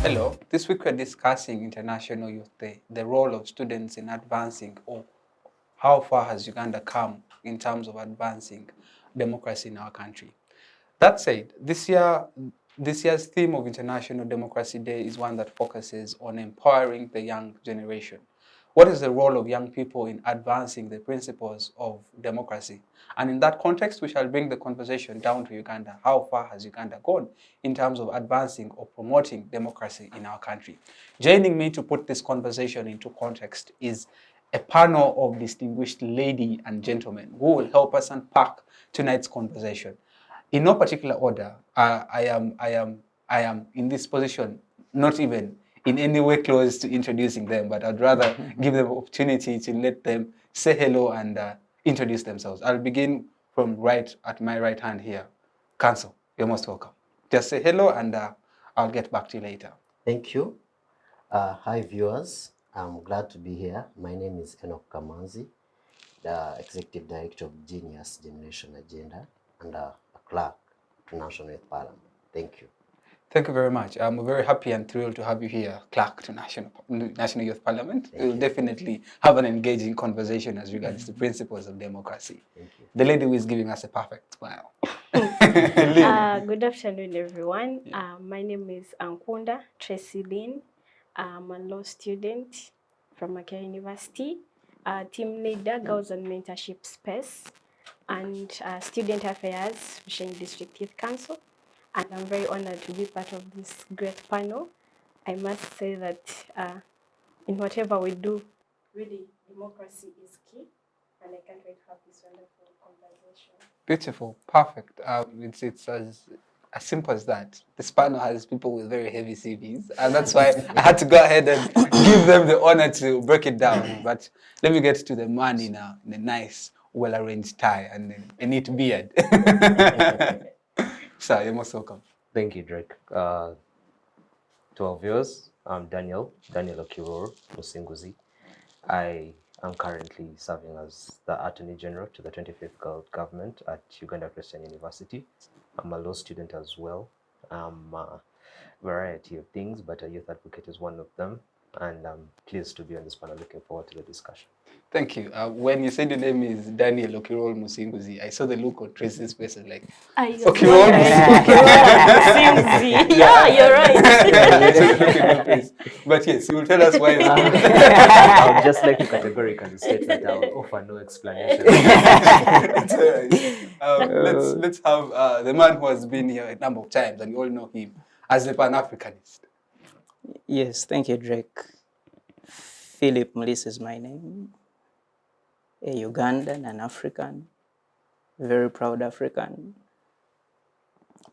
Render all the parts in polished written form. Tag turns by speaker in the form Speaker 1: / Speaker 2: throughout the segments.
Speaker 1: Hello, this week we're discussing International Youth Day, the role of students in advancing, or how far has Uganda come in terms of advancing democracy in our country. That said, this year's theme of International Democracy Day is one that focuses on empowering the young generation. What is the role of young people in advancing the principles of democracy? And in that context, we shall bring the conversation down to Uganda. How far has Uganda gone in terms of advancing or promoting democracy in our country? Joining me to put this conversation into context is a panel of distinguished ladies and gentlemen who will help us unpack tonight's conversation. In no particular order, I am in this position, not even in any way close to introducing them, but I'd rather give them opportunity to let them say hello and introduce themselves. I'll begin from right at my right hand here. Council, you're most welcome. Just say hello and I'll get back to you later.
Speaker 2: Thank you. Hi viewers, I'm glad to be here. My name is Enock Kamanzi, the Executive Director of Genius Generation Agenda and a clerk to National Youth Parliament. Thank you.
Speaker 1: Thank you very much. I'm very happy and thrilled to have you here, Clerk to National Youth Parliament. We'll definitely have an engaging conversation as regards the principles of democracy.
Speaker 2: Thank you.
Speaker 1: The lady who is giving us a perfect smile.
Speaker 3: Good afternoon, everyone. My name is Ankunda Trassyleen. I'm a law student from Makere University, team leader, Girls on Mentorship Space, and Student Affairs, Fishing District Youth Council. And I'm very honored to be part of this great panel. I must say that in whatever we do, really, democracy is key. And I can't wait to have this wonderful conversation.
Speaker 1: Beautiful, perfect. It's as simple as that. This panel has people with very heavy CVs, and that's why I had to go ahead and give them the honor to break it down. But let me get to the man in a nice, well-arranged tie and a neat beard. Sir, you're most welcome.
Speaker 4: Thank you, Drake. To our viewers, I'm Daniel Okiror Musinguzi. I am currently serving as the Attorney General to the 25th government at Uganda Christian University. I'm a law student as well. I'm a variety of things, but a youth advocate is one of them. And I'm pleased to be on this panel, looking forward to the discussion.
Speaker 1: Thank you. When you said your name is Daniel Okiror Musinguzi, I saw the look on Tracy's face and like, Okiror
Speaker 3: Musinguzi. Yeah, you're right.
Speaker 1: But yes, you will tell us why.
Speaker 4: I would just like to categorically state that I will offer no explanation.
Speaker 1: Let's have the man who has been here a number of times, and you all know him as the Pan-Africanist.
Speaker 5: Yes, thank you, Drake. Philip Mulisa is my name. A Ugandan, an African, very proud African,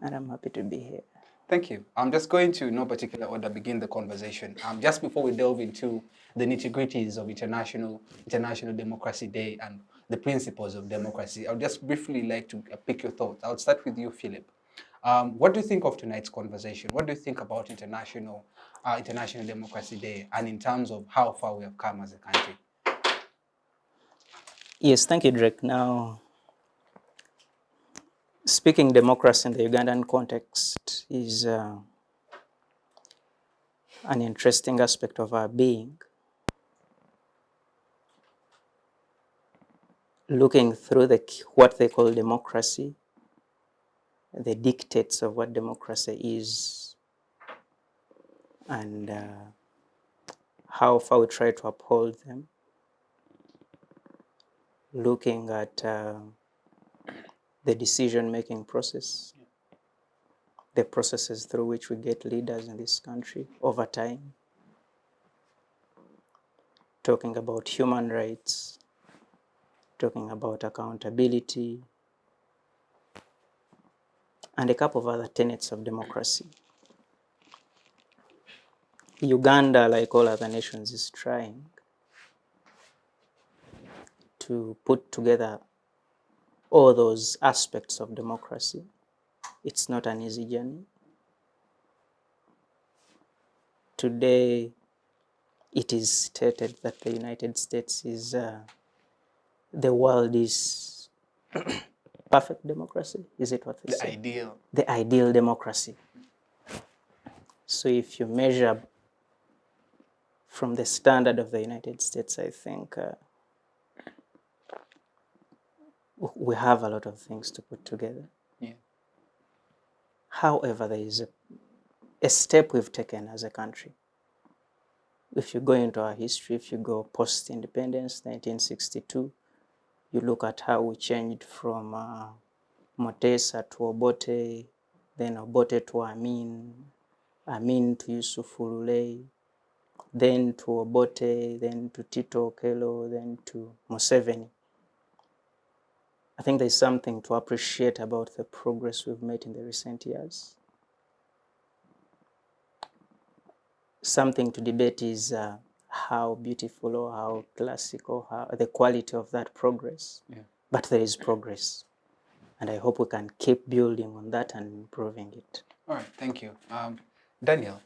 Speaker 5: and I'm happy to be here.
Speaker 1: Thank you. I'm just going to, in no particular order, begin the conversation. Just before we delve into the nitty-gritties of International Democracy Day and the principles of democracy, I would just briefly like to pick your thoughts. I'll start with you, Philip. What do you think of tonight's conversation? What do you think about International Democracy Day and in terms of how far we have come as a country?
Speaker 5: Yes, thank you, Drake. Now, speaking democracy in the Ugandan context is an interesting aspect of our being. Looking through what they call democracy, the dictates of what democracy is, and how far we try to uphold them. Looking at the decision-making process, the processes through which we get leaders in this country over time. Talking about human rights, talking about accountability, and a couple of other tenets of democracy. Uganda, like all other nations, is trying to put together all those aspects of democracy. It's not an easy journey. Today, it is stated that the United States is the world is perfect democracy. Is it what they say?
Speaker 1: Ideal.
Speaker 5: The ideal democracy. So if you measure from the standard of the United States, I think we have a lot of things to put together.
Speaker 1: Yeah.
Speaker 5: However, there is a step we've taken as a country. If you go into our history, if you go post-independence, 1962, you look at how we changed from Motesa to Obote, then Obote to Amin, Amin to Yusuf Ulule, then to Obote, then to Tito Okello, then to Museveni. I think there's something to appreciate about the progress we've made in the recent years. Something to debate is how beautiful or how classic or how the quality of that progress.
Speaker 1: Yeah.
Speaker 5: But there is progress. And I hope we can keep building on that and improving it.
Speaker 1: All right, thank you. Daniel,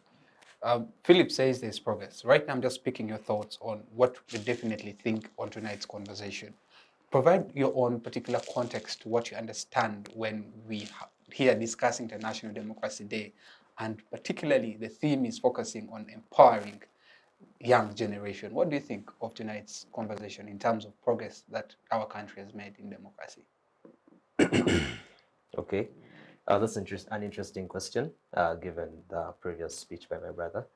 Speaker 1: Philip says there's progress. Right now, I'm just picking your thoughts on what we definitely think on tonight's conversation. Provide your own particular context to what you understand when we here discuss International Democracy Day, and particularly the theme is focusing on empowering young generation. What do you think of tonight's conversation in terms of progress that our country has made in democracy?
Speaker 4: Okay, that's an interesting question, given the previous speech by my brother.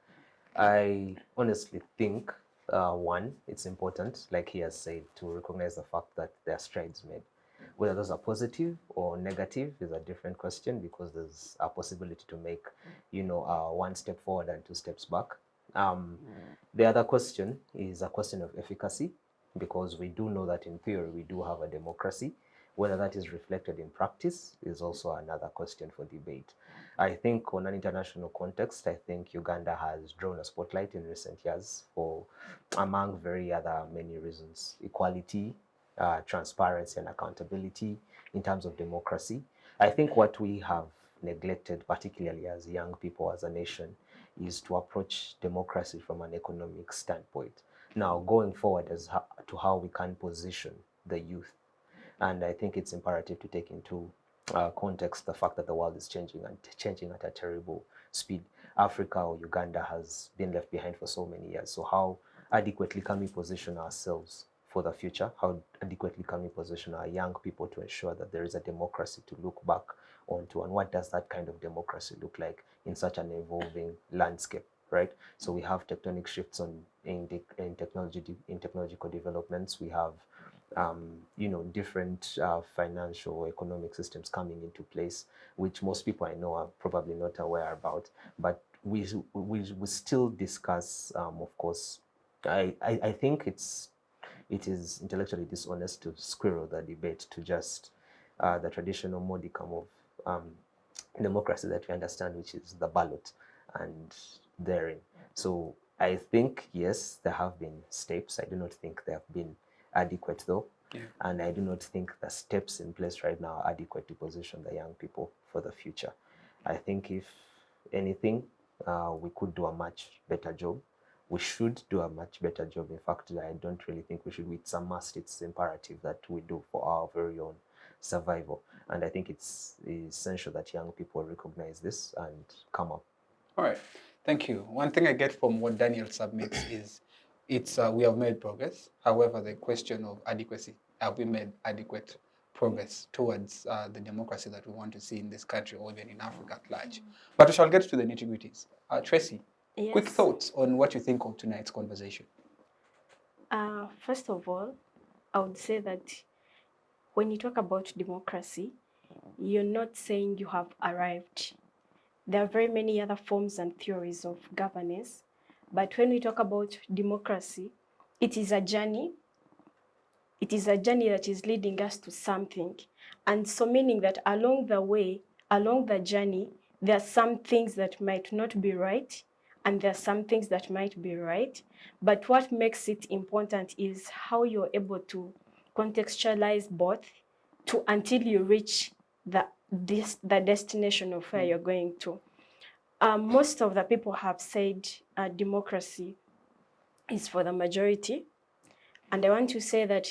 Speaker 4: I honestly think, one, it's important, like he has said, to recognize the fact that there are strides made. Whether those are positive or negative is a different question, because there's a possibility to make, one step forward and two steps back. The other question is a question of efficacy, because we do know that in theory we do have a democracy. Whether that is reflected in practice is also another question for debate. I think on an international context, I think Uganda has drawn a spotlight in recent years for, among very other many reasons, equality, transparency and accountability in terms of democracy. I think what we have neglected, particularly as young people, as a nation, is to approach democracy from an economic standpoint. Now, going forward as to how we can position the youth. And I think it's imperative to take into context the fact that the world is changing, and changing at a terrible speed. Africa or Uganda has been left behind for so many years. So how adequately can we position ourselves for the future? How adequately can we position our young people to ensure that there is a democracy to look back onto? And what does that kind of democracy look like in such an evolving landscape, right? So we have tectonic shifts in technological developments. We have different financial or economic systems coming into place, which most people I know are probably not aware about. But we still discuss, of course. I think it is intellectually dishonest to squirrel the debate to just the traditional modicum of democracy that we understand, which is the ballot and therein. So I think, yes, there have been steps. I do not think they have been adequate though. Yeah. And I do not think the steps in place right now are adequate to position the young people for the future. I think if anything, we could do a much better job. We should do a much better job. In fact, I don't really think we should. It's a must, it's imperative that we do for our very own survival. And I think it's essential that young people recognize this and come up.
Speaker 1: All right, thank you. One thing I get from what Daniel submits is we have made progress. However, the question of adequacy, have we made adequate progress towards the democracy that we want to see in this country or even in Africa at large? But we shall get to the nitty-gritties. Tracy, yes. Quick thoughts on what you think of tonight's conversation.
Speaker 3: First of all, I would say that when you talk about democracy, you're not saying you have arrived. There are very many other forms and theories of governance. But when we talk about democracy, it is a journey. It is a journey that is leading us to something. And so meaning that along the way, along the journey, there are some things that might not be right, and there are some things that might be right. But what makes it important is how you're able to contextualize both until you reach the destination of where you're going to. Most of the people have said democracy is for the majority. And I want to say that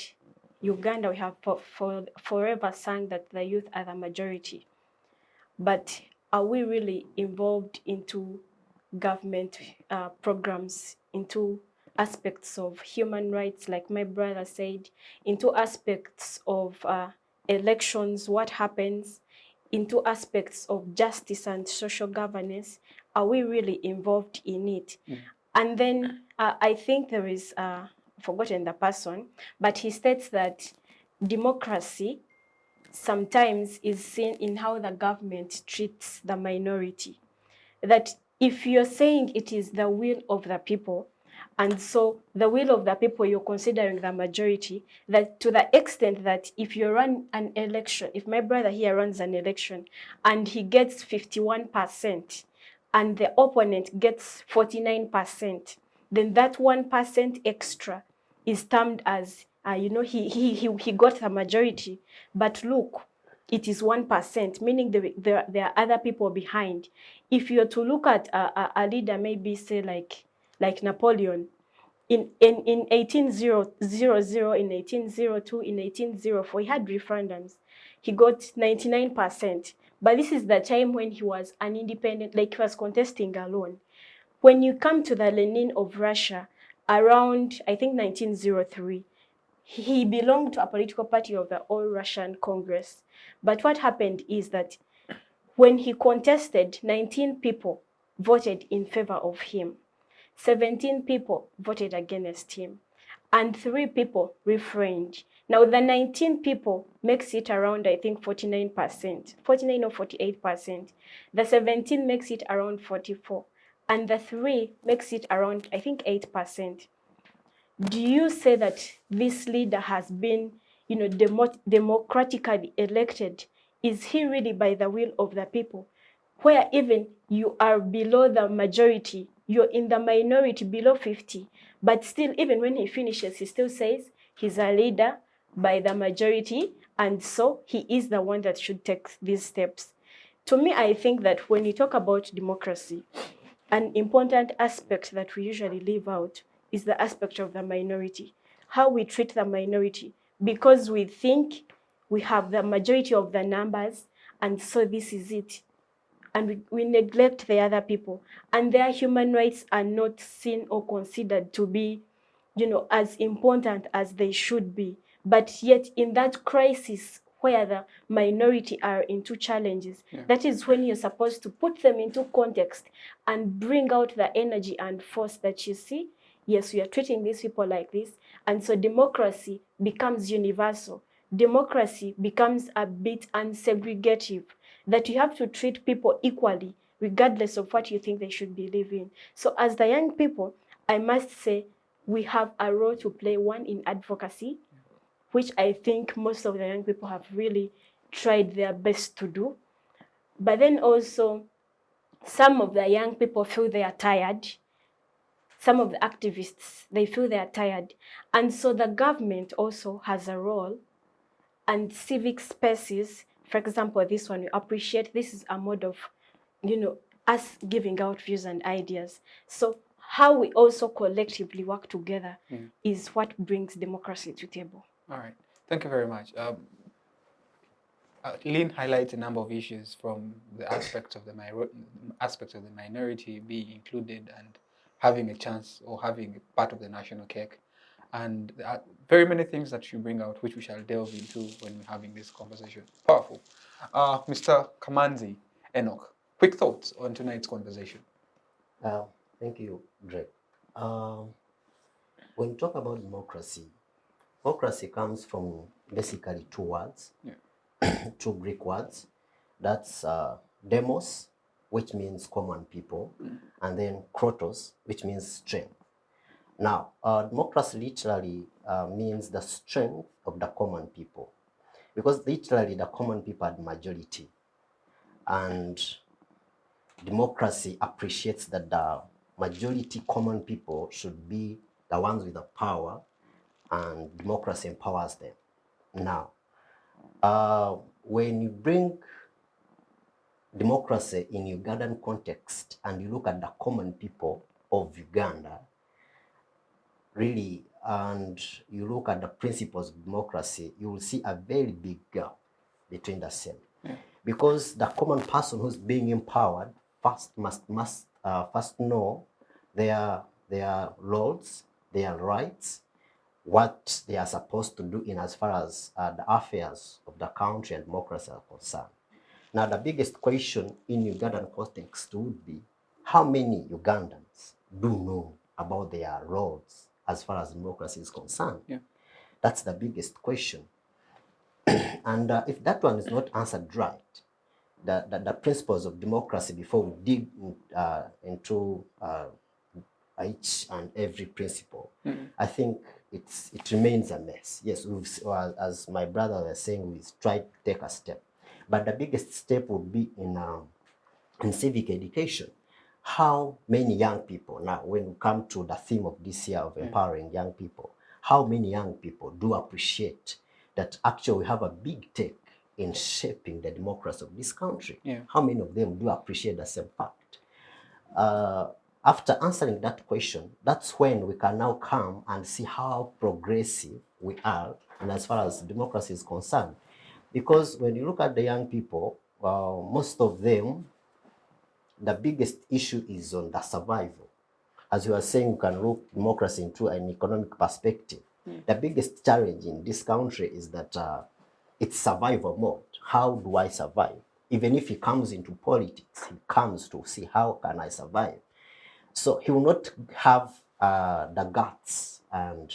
Speaker 3: Uganda, we have forever sung that the youth are the majority. But are we really involved into government programs, into aspects of human rights, like my brother said, into aspects of elections, what happens, into aspects of justice and social governance. Are we really involved in it? And then I think there is, forgotten the person, but he states that democracy sometimes is seen in how the government treats the minority. That if you're saying it is the will of the people, and so the will of the people, you're considering the majority, that to the extent that if you run an election, if my brother here runs an election and he gets 51% and the opponent gets 49%, then that 1% extra is termed as, he got the majority. But look, it is 1%, meaning there are other people behind. If you're to look at a leader, maybe say like Napoleon, in 1800, in 1802, in 1804, he had referendums. He got 99%. But this is the time when he was an independent, like he was contesting alone. When you come to the Lenin of Russia, around, I think, 1903, he belonged to a political party of the All Russian Congress. But what happened is that when he contested, 19 people voted in favor of him. 17 people voted against him, and 3 people refrained. Now, the 19 people makes it around, I think, 49%, 49 or 48%. The 17 makes it around 44%, and the 3 makes it around, I think, 8%. Do you say that this leader has been, democratically elected? Is he really by the will of the people? Where even you are below the majority, you're in the minority below 50, but still, even when he finishes, he still says he's a leader by the majority, and so he is the one that should take these steps. To me, I think that when you talk about democracy, an important aspect that we usually leave out is the aspect of the minority, how we treat the minority, because we think we have the majority of the numbers, and so this is it. And we neglect the other people, and their human rights are not seen or considered to be, as important as they should be. But yet, in that crisis where the minority are into challenges, that is when you're supposed to put them into context and bring out the energy and force that you see, yes, we are treating these people like this. And so democracy becomes universal. Democracy becomes a bit unsegregative, that you have to treat people equally, regardless of what you think they should be living. So as the young people, I must say, we have a role to play, one in advocacy, which I think most of the young people have really tried their best to do. But then also, some of the young people feel they are tired. Some of the activists, they feel they are tired. And so the government also has a role, and civic spaces. For example, this one, we appreciate, this is a mode of, us giving out views and ideas. So how we also collectively work together is what brings democracy to table.
Speaker 1: All right, thank you very much. Lynn highlights a number of issues, from the aspects of the minority being included and having a chance or having part of the national cake. And there are very many things that you bring out, which we shall delve into when we're having this conversation. Powerful. Mr. Kamanzi, Enock, quick thoughts on tonight's conversation.
Speaker 2: Thank you, Drake. When you talk about democracy comes from basically 2 words, 2 Greek words. That's demos, which means common people, and then krotos, which means strength. Now, democracy literally means the strength of the common people, because literally the common people are the majority, and democracy appreciates that the majority common people should be the ones with the power, and democracy empowers them. Now, when you bring democracy in Ugandan context and you look at the common people of Uganda, really, and you look at the principles of democracy, you will see a very big gap between the same. Because the common person who's being empowered first must first know their roles, their rights, what they are supposed to do in as far as the affairs of the country and democracy are concerned. Now, the biggest question in Ugandan context would be, how many Ugandans do know about their roles as far as democracy is concerned?
Speaker 1: Yeah.
Speaker 2: That's the biggest question. And if that one is not answered right, the principles of democracy, before we dig into each and every principle, I think it remains a mess. Yes, as my brother was saying, we tried to take a step, but the biggest step would be in civic education. How many young people, now when we come to the theme of this year of empowering young people, how many young people do appreciate that actually we have a big take in shaping the democracy of this country?
Speaker 1: Yeah.
Speaker 2: How many of them do appreciate the same fact? After answering that question, that's when we can now come and see how progressive we are, and as far as democracy is concerned. Because when you look at the young people, most of them, the biggest issue is on the survival. As you are saying, you can look democracy into an economic perspective. The biggest challenge in this country is that it's survival mode. How do I survive? Even if he comes into politics, he comes to see how can I survive. So he will not have the guts and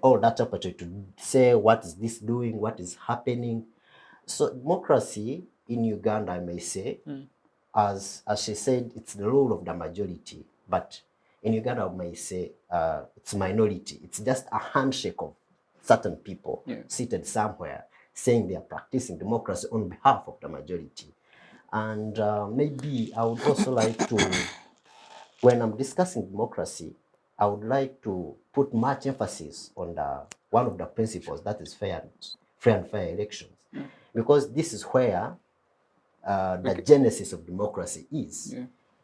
Speaker 2: all that opportunity to say what is this doing, what is happening. So democracy in Uganda, I may say, as she said, it's the rule of the majority. But in Uganda, I may say it's minority. It's just a handshake of certain people seated somewhere saying they are practicing democracy on behalf of the majority. And maybe I would also like to, when I'm discussing democracy, I would like to put much emphasis on one of the principles, that is free and fair elections. Because this is where the genesis of democracy is.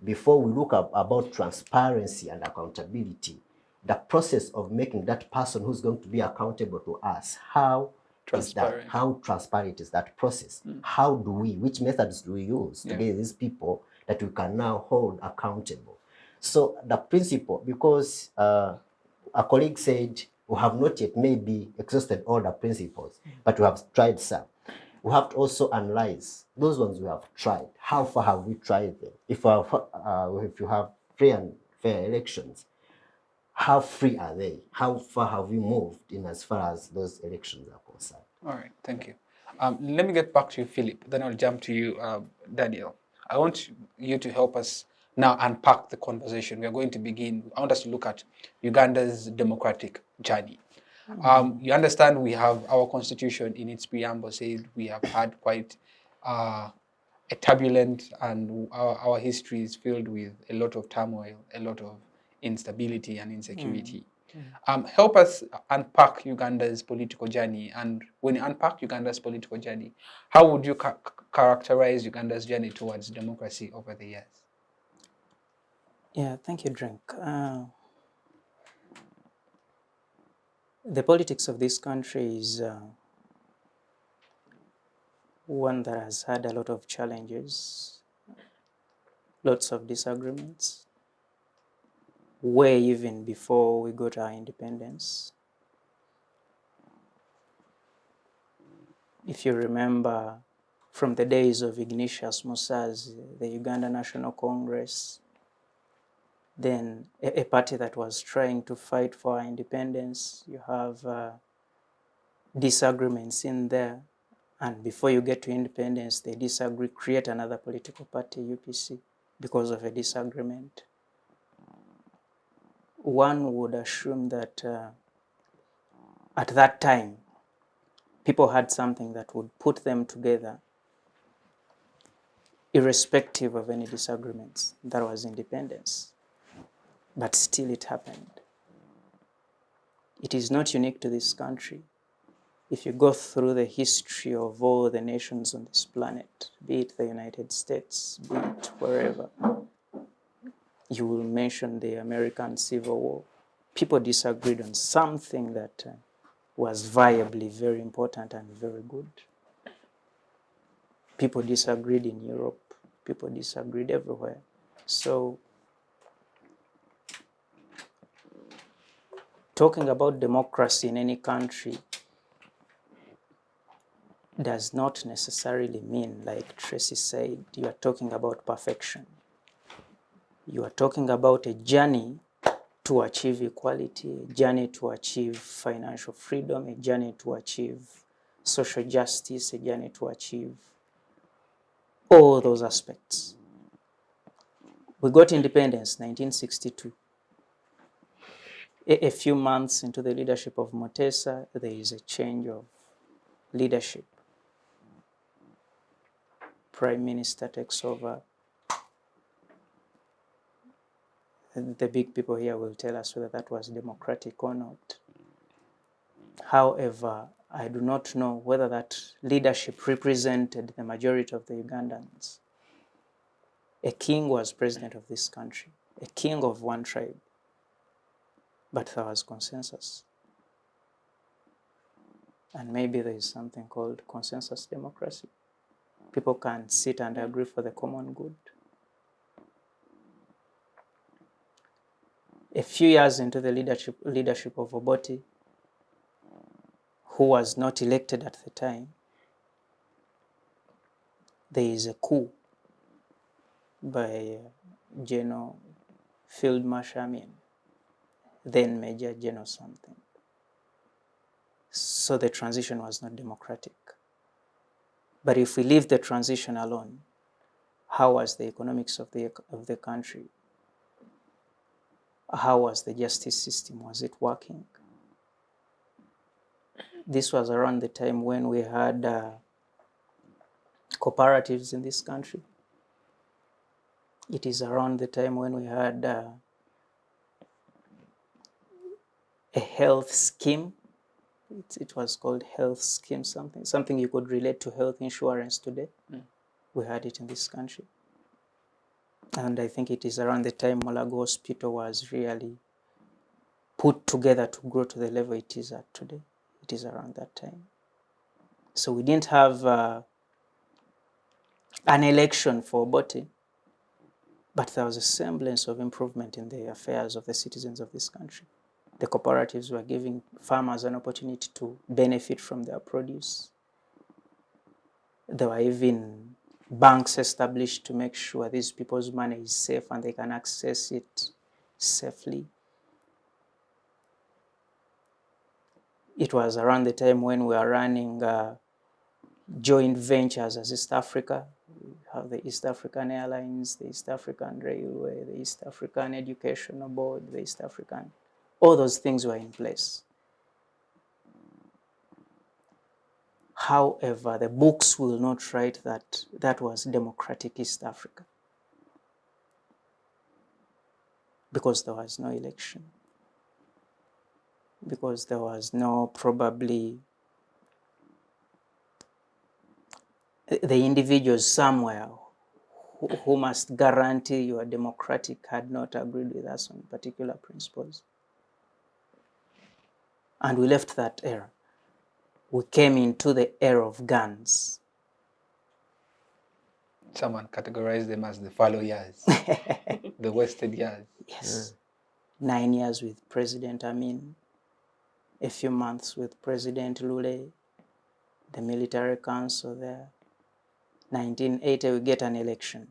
Speaker 2: Before we look about transparency and accountability, the process of making that person who's going to be accountable to us, how transparent is that process? How do we, which methods do we use to get these people that we can now hold accountable? So the principle, because a colleague said we have not yet maybe exhausted all the principles, but we have tried some. We have to also analyze those ones we have tried. How far have we tried them? If you have free and fair elections, how free are they? How far have we moved in as far as those elections are concerned?
Speaker 1: All right, thank you. Let me get back to you, Philip. Then I'll jump to you, Daniel. I want you to help us now unpack the conversation. We are going to begin. I want us to look at Uganda's democratic journey. You understand we have our constitution in its preamble said we have had quite a turbulent, and our history is filled with a lot of turmoil, a lot of instability and insecurity. Help us unpack Uganda's political journey. And when you unpack Uganda's political journey, how would you characterize Uganda's journey towards democracy over the years?
Speaker 5: Yeah, thank you, Drake. The politics of this country is one that has had a lot of challenges, lots of disagreements, way even before we got our independence. If you remember from the days of Ignatius Musa's, the Uganda National Congress, then a party that was trying to fight for our independence, you have disagreements in there. And before you get to independence, they disagree, create another political party, UPC, because of a disagreement. One would assume that at that time, people had something that would put them together, irrespective of any disagreements. That was independence. But still it happened. It is not unique to this country. If you go through the history of all the nations on this planet, be it the United States, be it wherever, you will mention the American Civil War. People disagreed on something that was viably very important and very good. People disagreed in Europe. People disagreed everywhere. So talking about democracy in any country does not necessarily mean, like Tracy said, you are talking about perfection. You are talking about a journey to achieve equality, a journey to achieve financial freedom, a journey to achieve social justice, a journey to achieve all those aspects. We got independence 1962. A few months into the leadership of Mutesa, there is a change of leadership. Prime Minister takes over. The big people here will tell us whether that was democratic or not. However, I do not know whether that leadership represented the majority of the Ugandans. A king was president of this country, a king of one tribe, but there was consensus. And maybe there is something called consensus democracy. People can sit and agree for the common good. A few years into the leadership of Obote, who was not elected at the time, there is a coup by General Field Marshal, then Major General something. So the transition was not democratic. But if we leave the transition alone, how was the economics of the country? How was the justice system? Was it working? This was around the time when we had cooperatives in this country. It is around the time when we had a health scheme. It was called health scheme something you could relate to health insurance today. We had it in this country. And I think it is around the time Mulago Hospital was really put together to grow to the level it is at today. It is around that time. So we didn't have an election for Obote, but there was a semblance of improvement in the affairs of the citizens of this country. The cooperatives were giving farmers an opportunity to benefit from their produce. There were even banks established to make sure these people's money is safe and they can access it safely. It was around the time when we were running joint ventures as East Africa. We have the East African Airlines, the East African Railway, the East African Educational Board, the East African... All those things were in place. However, the books will not write that that was democratic East Africa, because there was no election, because there was no probably the individuals somewhere who must guarantee you are democratic had not agreed with us on particular principles. And we left that era. We came into the era of guns.
Speaker 1: Someone categorized them as the fallow years, the wasted years.
Speaker 5: Yes. 9 years with President Amin, a few months with President Lule, the military council there. 1980, we get an election.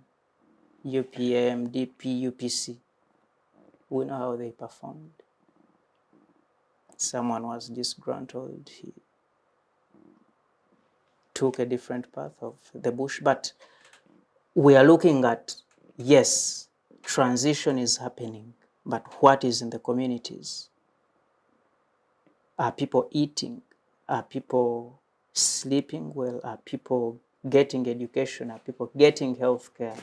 Speaker 5: UPM, DP, UPC. We know how they performed. Someone was disgruntled. He took a different path of the bush. But we are looking at, yes, transition is happening, but what is in the communities? Are people eating? Are people sleeping well? Are people getting education? Are people getting health care?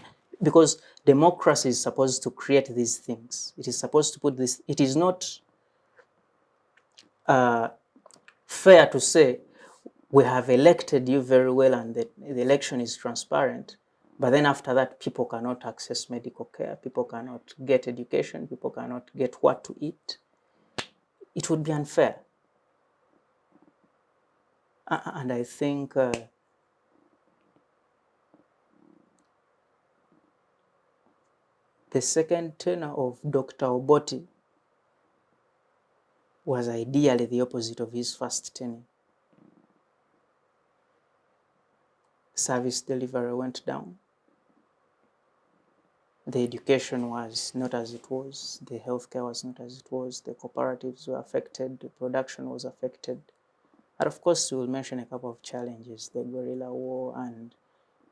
Speaker 5: Because democracy is supposed to create these things. It is supposed to put this. It is not fair to say we have elected you very well and the election is transparent, but then after that people cannot access medical care, people cannot get education, people cannot get what to eat. It would be unfair. And I think The second tenure of Dr. Obote was ideally the opposite of his first tenure. Service delivery went down. The education was not as it was, the healthcare was not as it was, the cooperatives were affected, the production was affected. And of course, we will mention a couple of challenges, the guerrilla war and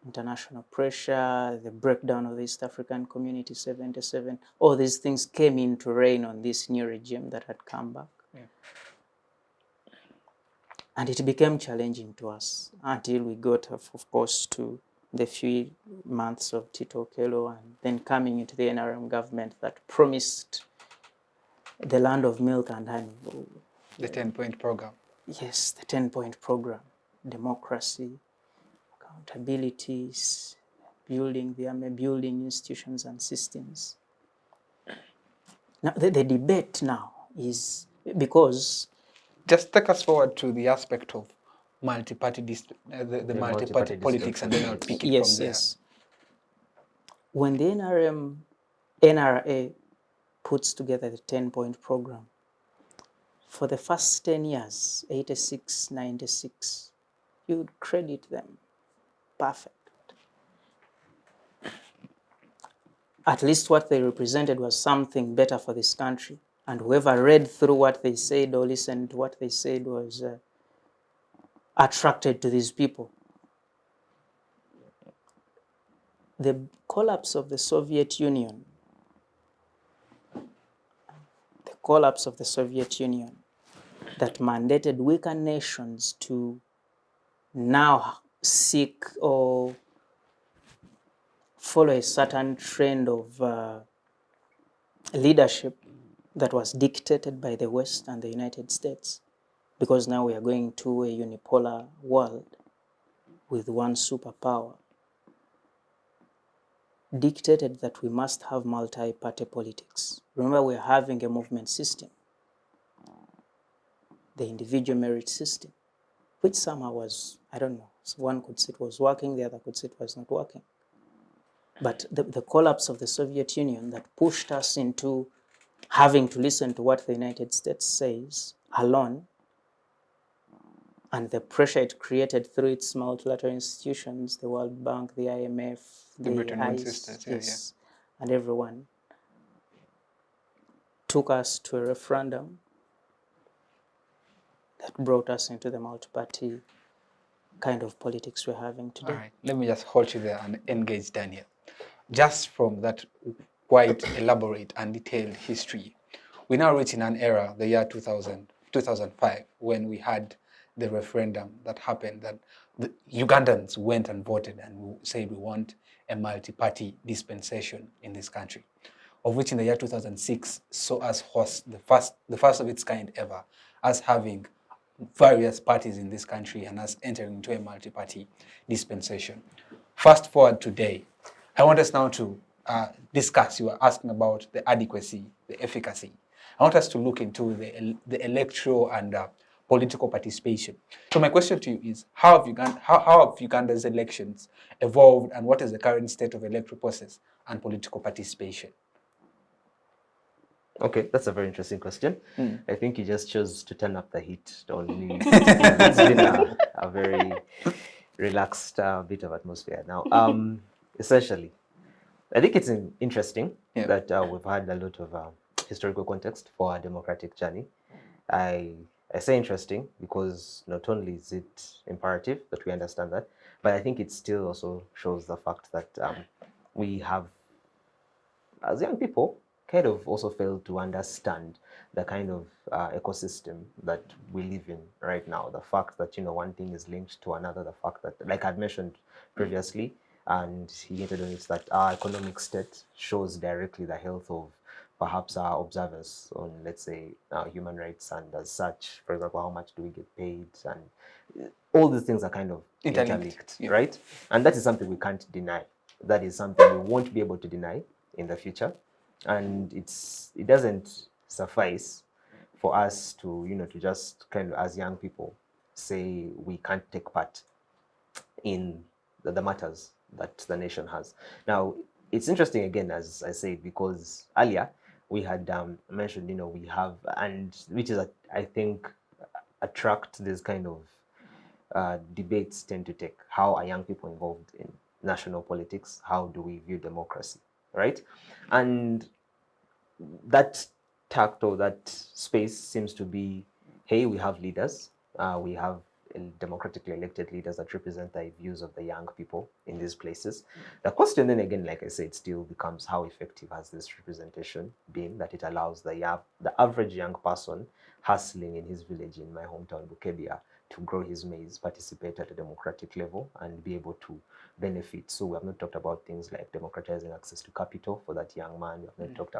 Speaker 5: international pressure, the breakdown of the East African Community 77. All these things came into reign on this new regime that had come back.
Speaker 1: Yeah.
Speaker 5: And it became challenging to us until we got, of course, to the few months of Tito Okello and then coming into the NRM government that promised the land of milk and honey.
Speaker 1: The 10-point program.
Speaker 5: Yes, the 10-point program. Democracy, accountabilities, building the army, building institutions and systems. Now, the debate now is because...
Speaker 1: Just take us forward to the aspect of multi-party, the multi-party politics, and then I'll pick it from there.
Speaker 5: Yes. When the NRA puts together the 10-point program, for the first 10 years, 86, 96, you would credit them perfect. At least what they represented was something better for this country. And whoever read through what they said or listened to what they said was attracted to these people. The collapse of the Soviet Union, that mandated weaker nations to now seek or follow a certain trend of leadership that was dictated by the West and the United States, because now we are going to a unipolar world with one superpower, dictated that we must have multi-party politics. Remember, we're having a movement system, the individual merit system, which somehow was, I don't know, so one could say it was working, the other could say it was not working. But the collapse of the Soviet Union that pushed us into having to listen to what the United States says alone, and the pressure it created through its multilateral institutions, the World Bank, the IMF,
Speaker 1: the Bretton Woods
Speaker 5: ICE,
Speaker 1: sisters,
Speaker 5: and everyone, took us to a referendum that brought us into the multi-party kind of politics we're having today.
Speaker 1: All right, let me just hold you there and engage Daniel. Just from that quite elaborate and detailed history, we now reach in an era, the year 2005, when we had the referendum that happened, that the Ugandans went and voted and said we want a multi-party dispensation in this country, of which in the year 2006 saw us host the first of its kind ever, us having various parties in this country and us entering into a multi-party dispensation. Fast forward today, I want us now to discuss, you were asking about the adequacy, the efficacy. I want us to look into the electoral and political participation. So my question to you is, how have Uganda's elections evolved, and what is the current state of electoral process and political participation?
Speaker 4: Okay, that's a very interesting question. I think you just chose to turn up the heat on me. It's been a very relaxed bit of atmosphere now. Essentially, I think it's interesting that we've had a lot of historical context for our democratic journey. I say interesting because not only is it imperative that we understand that, but I think it still also shows the fact that we have, as young people, kind of also failed to understand the kind of ecosystem that we live in right now. The fact that, one thing is linked to another, the fact that, like I'd mentioned previously, and he hinted on it, that our economic state shows directly the health of perhaps our observers on, let's say, human rights, and as such, for example, how much do we get paid, and all these things are kind of interlinked, right? And that is something we can't deny. That is something we won't be able to deny in the future. And it doesn't suffice for us to, to just kind of, as young people, say we can't take part in the matters that the nation has. Now, it's interesting again, as I said, because earlier we had mentioned, we have, and which is, I think, attract this kind of debates tend to take. How are young people involved in national politics? How do we view democracy, right? And that tact or that space seems to be, hey, we have leaders, we have democratically elected leaders that represent the views of the young people in these places. The question then again, like I said, still becomes how effective has this representation been, that it allows the average young person hustling in his village in my hometown, Bukedea, to grow his maize, participate at a democratic level, and be able to benefit. So we have not talked about things like democratizing access to capital for that young man. We have not talked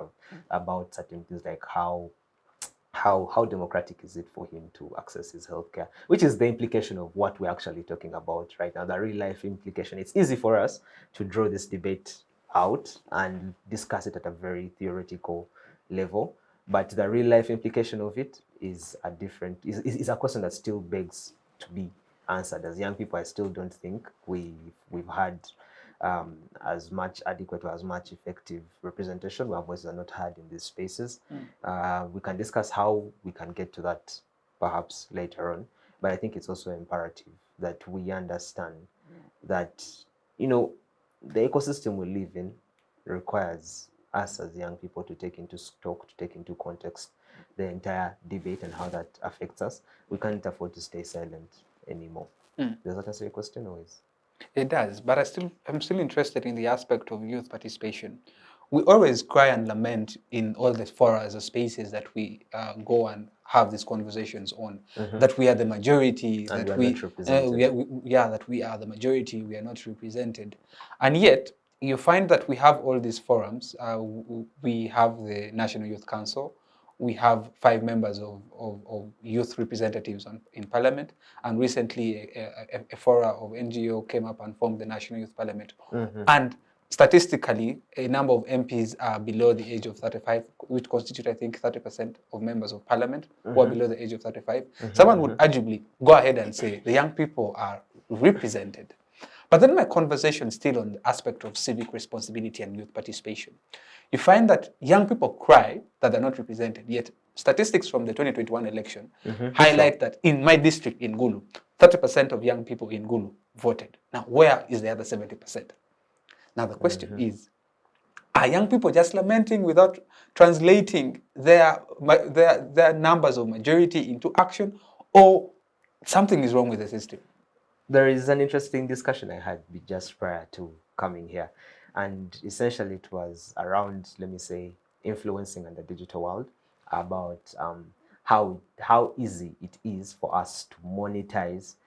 Speaker 4: about certain things like how democratic is it for him to access his healthcare, which is the implication of what we're actually talking about right now, the real life implication. It's easy for us to draw this debate out and discuss it at a very theoretical level, but the real life implication of it is a question that still begs to be answered. As young people, I still don't think we've had as much adequate or as much effective representation. Where voices are not heard in these spaces. We can discuss how we can get to that perhaps later on, but I think it's also imperative that we understand that, the ecosystem we live in requires us as young people to take into stock, to take into context the entire debate and how that affects us. We can't afford to stay silent anymore. Does that answer your question, or is?
Speaker 1: It does, but I'm still interested in the aspect of youth participation. We always cry and lament in all the forums or spaces that we go and have these conversations on, that we are the majority,
Speaker 4: And
Speaker 1: that
Speaker 4: we are not represented.
Speaker 1: that we are the majority, we are not represented. And yet, you find that we have all these forums. We have the National Youth Council. We have 5 members of youth representatives in Parliament, and recently a forum of NGO came up and formed the National Youth Parliament. And statistically, a number of MPs are below the age of 35, which constitute, I think, 30% of members of Parliament who are below the age of 35. Someone would arguably go ahead and say the young people are represented. But then my conversation still on the aspect of civic responsibility and youth participation. You find that young people cry that they're not represented, yet statistics from the 2021 election highlight that in my district in Gulu, 30% of young people in Gulu voted. Now, where is the other 70%? Now, the question is, are young people just lamenting without translating their numbers of majority into action, or something is wrong with the system?
Speaker 4: There is an interesting discussion I had just prior to coming here, and essentially it was around, let me say, influencing in the digital world, about how easy it is for us to monetize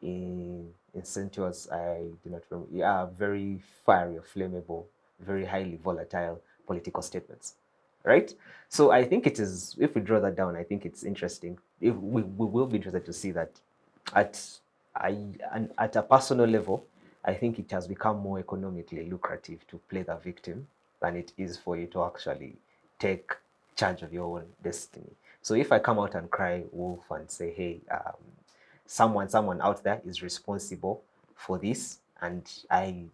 Speaker 4: incentives, I do not remember, very fiery or flammable, very highly volatile political statements, right? So I think it is, if we draw that down, I think it's interesting. If we will be interested to see that at a personal level, I think it has become more economically lucrative to play the victim than it is for you to actually take charge of your own destiny. So if I come out and cry wolf and say, hey, someone out there is responsible for this, and I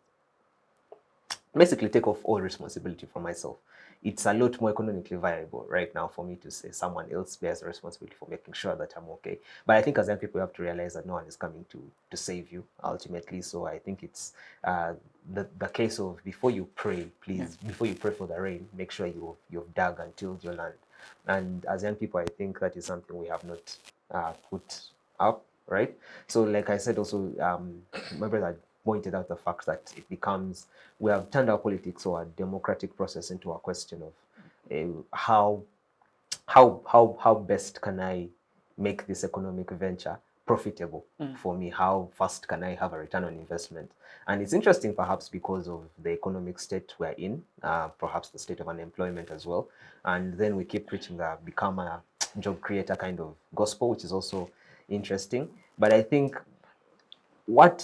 Speaker 4: basically take off all responsibility for myself, it's a lot more economically viable right now for me to say someone else bears the responsibility for making sure that I'm okay. But I think as young people, you have to realize that no one is coming to save you ultimately. So I think it's the case of, before you pray, please, before you pray for the rain, make sure you've dug and tilled your land. And as young people, I think that is something we have not put up, right? So like I said also, my brother pointed out the fact that it becomes, we have turned our politics or our democratic process into a question of how best can I make this economic venture profitable for me? How fast can I have a return on investment? And it's interesting, perhaps because of the economic state we're in, perhaps the state of unemployment as well. And then we keep preaching that become a job creator kind of gospel, which is also interesting. But I think what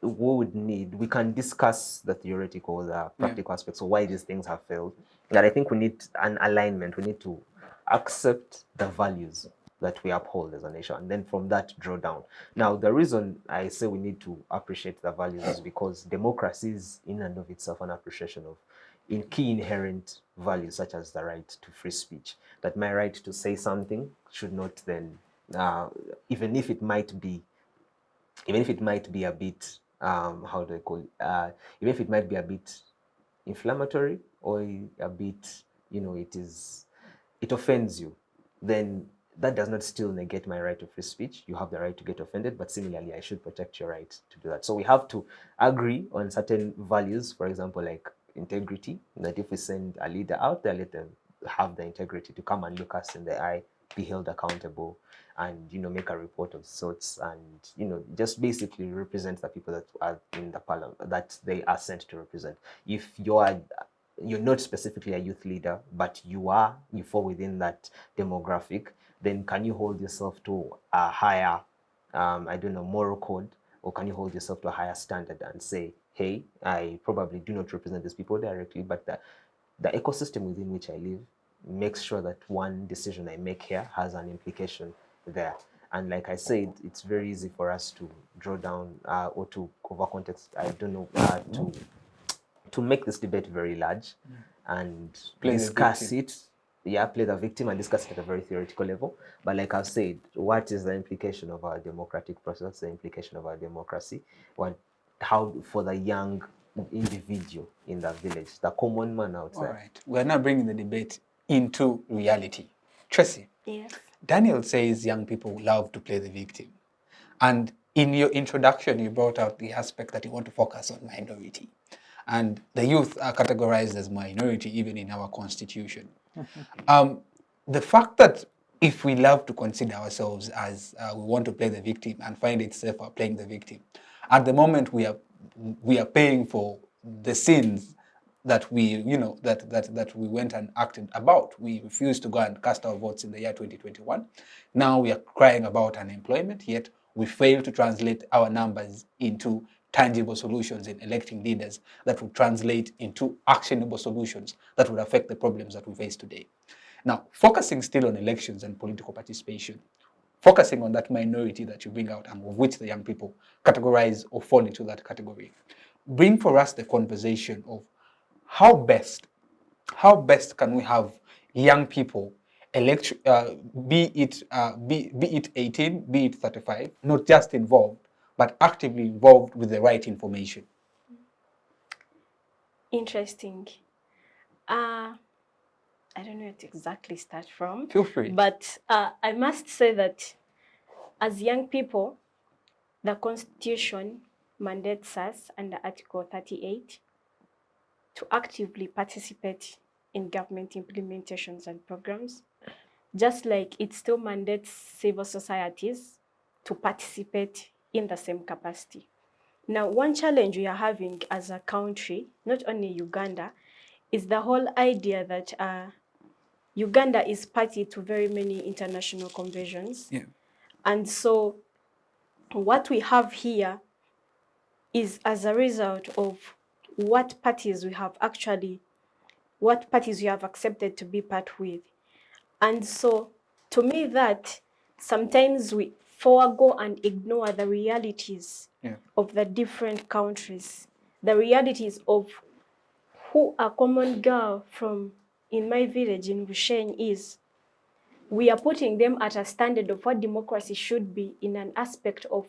Speaker 4: we would need, we can discuss the theoretical, the practical aspects of why these things have failed. But I think we need an alignment. We need to accept the values that we uphold as a nation, and then from that draw down. Now, the reason I say we need to appreciate the values is because democracy is in and of itself an appreciation of key inherent values such as the right to free speech, that my right to say something should not then, even if it might be a bit, how do I call it, even if it might be a bit inflammatory or a bit, it offends you, then that does not still negate my right to free speech. You have the right to get offended, but similarly, I should protect your right to do that. So we have to agree on certain values, for example, like integrity, that if we send a leader out there, let them have the integrity to come and look us in the eye, be held accountable, and make a report of sorts, and just basically represent the people that are in the parliament that they are sent to represent. If you're not specifically a youth leader, but you fall within that demographic, then can you hold yourself to a higher, moral code, or can you hold yourself to a higher standard and say, hey, I probably do not represent these people directly, but the ecosystem within which I live makes sure that one decision I make here has an implication there. And like I said, it's very easy for us to draw down or to cover context, to make this debate very large and discuss it. Yeah, play the victim and discuss it at a very theoretical level. But like I've said, what is the implication of our democratic process, the implication of our democracy? How for the young individual in the village, the common man out there?
Speaker 1: All right. We're now bringing the debate into reality. Tracy,
Speaker 3: Yes.
Speaker 1: Daniel says young people love to play the victim. And in your introduction, you brought out the aspect that you want to focus on minority. And the youth are categorized as minority even in our constitution. The fact that if we love to consider ourselves as we want to play the victim and find it safer playing the victim, at the moment we are paying for the sins that we went and acted about. We refused to go and cast our votes in the year 2021. Now we are crying about unemployment, yet we fail to translate our numbers into tangible solutions in electing leaders that would translate into actionable solutions that would affect the problems that we face today. Now, focusing still on elections and political participation, focusing on that minority that you bring out and of which the young people categorize or fall into that category, bring for us the conversation of how best can we have young people elect, be it 18, be it 35, not just involved, but actively involved with the right information.
Speaker 3: Interesting. I don't know where to exactly start from.
Speaker 1: Feel free.
Speaker 3: But I must say that as young people, the Constitution mandates us under Article 38 to actively participate in government implementations and programs, just like it still mandates civil societies to participate in the same capacity. Now, one challenge we are having as a country, not only Uganda, is the whole idea that Uganda is party to very many international conventions.
Speaker 1: Yeah.
Speaker 3: And so what we have here is as a result of what parties we have accepted to be part with. And so to me that sometimes we forego and ignore the realities of the different countries, the realities of who a common girl from in my village in Bushenyi is. We are putting them at a standard of what democracy should be in an aspect of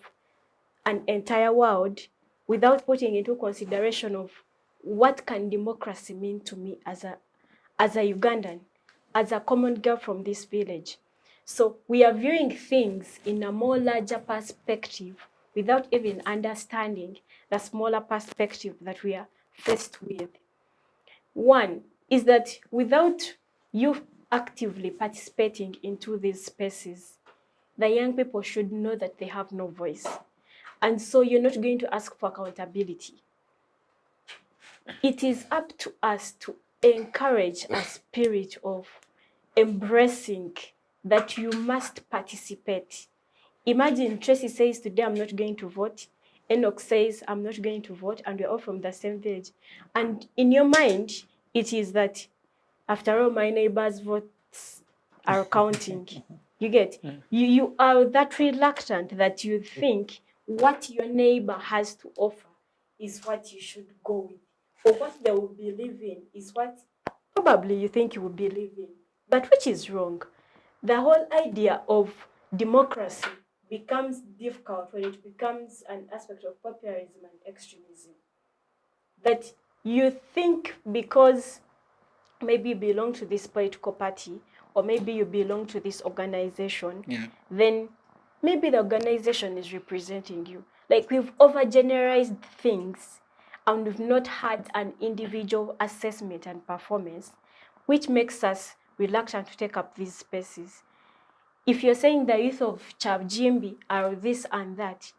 Speaker 3: an entire world without putting into consideration of what can democracy mean to me as a Ugandan, as a common girl from this village. So we are viewing things in a more larger perspective without even understanding the smaller perspective that we are faced with. One is that without you actively participating into these spaces, the young people should know that they have no voice. And so you're not going to ask for accountability. It is up to us to encourage a spirit of embracing that you must participate. Imagine Tracy says today, I'm not going to vote. Enock says, I'm not going to vote, and we're all from the same village. And in your mind, it is that, after all, my neighbors' votes are counting. You get? You are that reluctant that you think what your neighbor has to offer is what you should go with. Or what they will believe in is what probably you think you will believe in. But which is wrong. The whole idea of democracy becomes difficult when it becomes an aspect of populism and extremism. That you think because maybe you belong to this political party or maybe you belong to this organization, then maybe the organization is representing you. Like we've overgeneralized things and we've not had an individual assessment and performance, which makes us reluctant to take up these spaces. If you're saying the youth of Chabjimbi are this and that,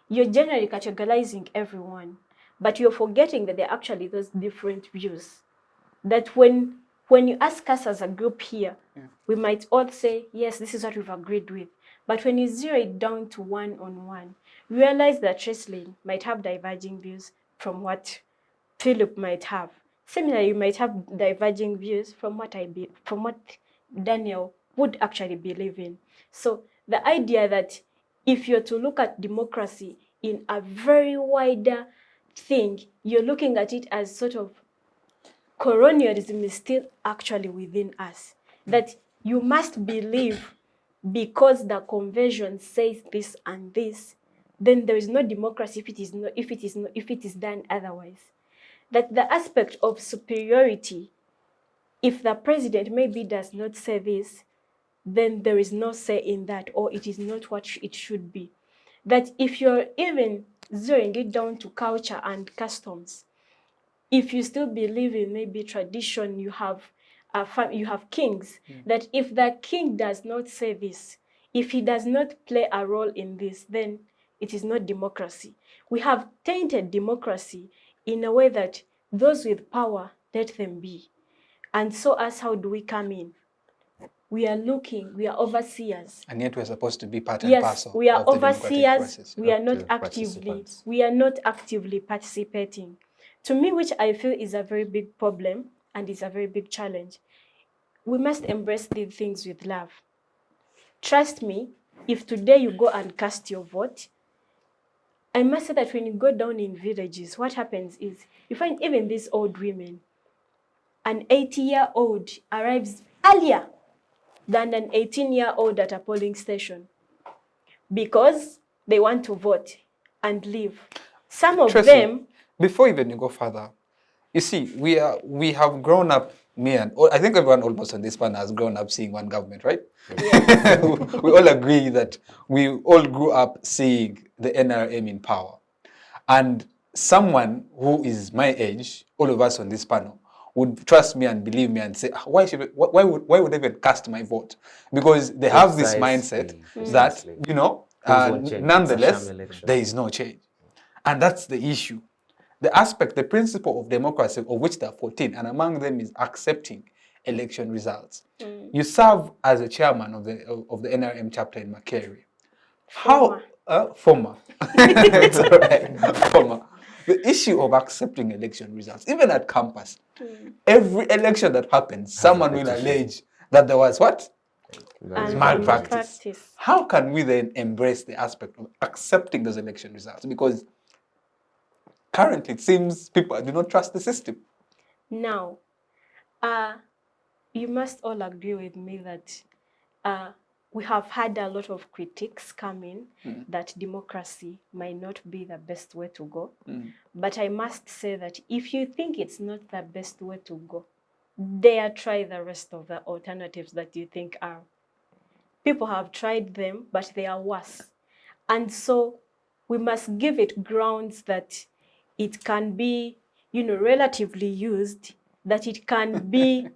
Speaker 3: you're generally categorizing everyone, but you're forgetting that there are actually those different views. That when you ask us as a group here, we might all say, yes, this is what we've agreed with. But when you zero it down to one-on-one, realize that Trassyleen might have diverging views from what Philip might have. Similarly, you might have diverging views from what Daniel would actually believe in. So the idea that if you're to look at democracy in a very wider thing, you're looking at it as sort of colonialism is still actually within us. That you must believe because the convention says this and this, then there is no democracy if it is done otherwise. That the aspect of superiority, if the president maybe does not say this, then there is no say in that, or it is not what it should be. That if you're even zeroing it down to culture and customs, if you still believe in maybe tradition, you have kings, that if the king does not say this, if he does not play a role in this, then it is not democracy. We have tainted democracy in a way that those with power, let them be. And so as how do we come in? We are overseers.
Speaker 1: And yet we're supposed to be part and parcel.
Speaker 3: Yes, we are
Speaker 1: of the democratic
Speaker 3: overseers.
Speaker 1: process.
Speaker 3: We are not
Speaker 4: Participants.
Speaker 3: actively participating. To me, which I feel is a very big problem and is a very big challenge. We must embrace these things with love. Trust me, if today you go and cast your vote, I must say that when you go down in villages, what happens is you find even these old women, an 80-year-old arrives earlier than an 18-year-old at a polling station because they want to vote and leave. Some of them...
Speaker 1: Before even you go further, you see, we have grown up, I think everyone almost on this panel has grown up seeing one government, right?
Speaker 3: Yes.
Speaker 1: We all agree that we all grew up seeing the NRM in power. And someone who is my age, all of us on this panel, would trust me and believe me and say, why would I even cast my vote? Because they have this mindset that, nonetheless, there is no change. And that's the issue. The principle of democracy, of which there are 14, and among them is accepting election results. You serve as a chairman of the NRM chapter in Makere. Former. It's all right. Former. The issue of accepting election results, even at campus, every election that happens, someone will allege that there was what? Malpractice. How can we then embrace the aspect of accepting those election results? Because currently it seems people do not trust the system.
Speaker 3: Now, you must all agree with me that we have had a lot of critiques coming that democracy might not be the best way to go. But I must say that if you think it's not the best way to go, dare try the rest of the alternatives that you think are. People have tried them, but they are worse. And so we must give it grounds that it can be, relatively used, that it can be...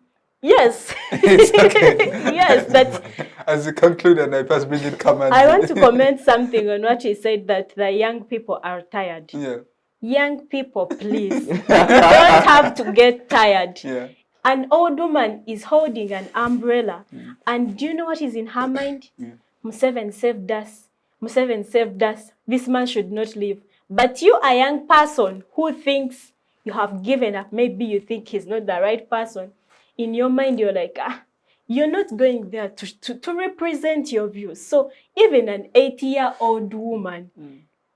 Speaker 3: Yes.
Speaker 1: It's okay.
Speaker 3: Yes, that...
Speaker 1: As you conclude, and I first bring in kamanzi.
Speaker 3: I want to comment something on what he said, that the young people are tired.
Speaker 1: Yeah.
Speaker 3: Young people, please. You don't have to get tired.
Speaker 1: Yeah.
Speaker 3: An old woman is holding an umbrella. And do you know what is in her mind? Museveni saved us. Museveni saved us. This man should not leave. But you, a young person who thinks you have given up, maybe you think he's not the right person, in your mind you're like, you're not going there to represent your views. So even an 80-year-old woman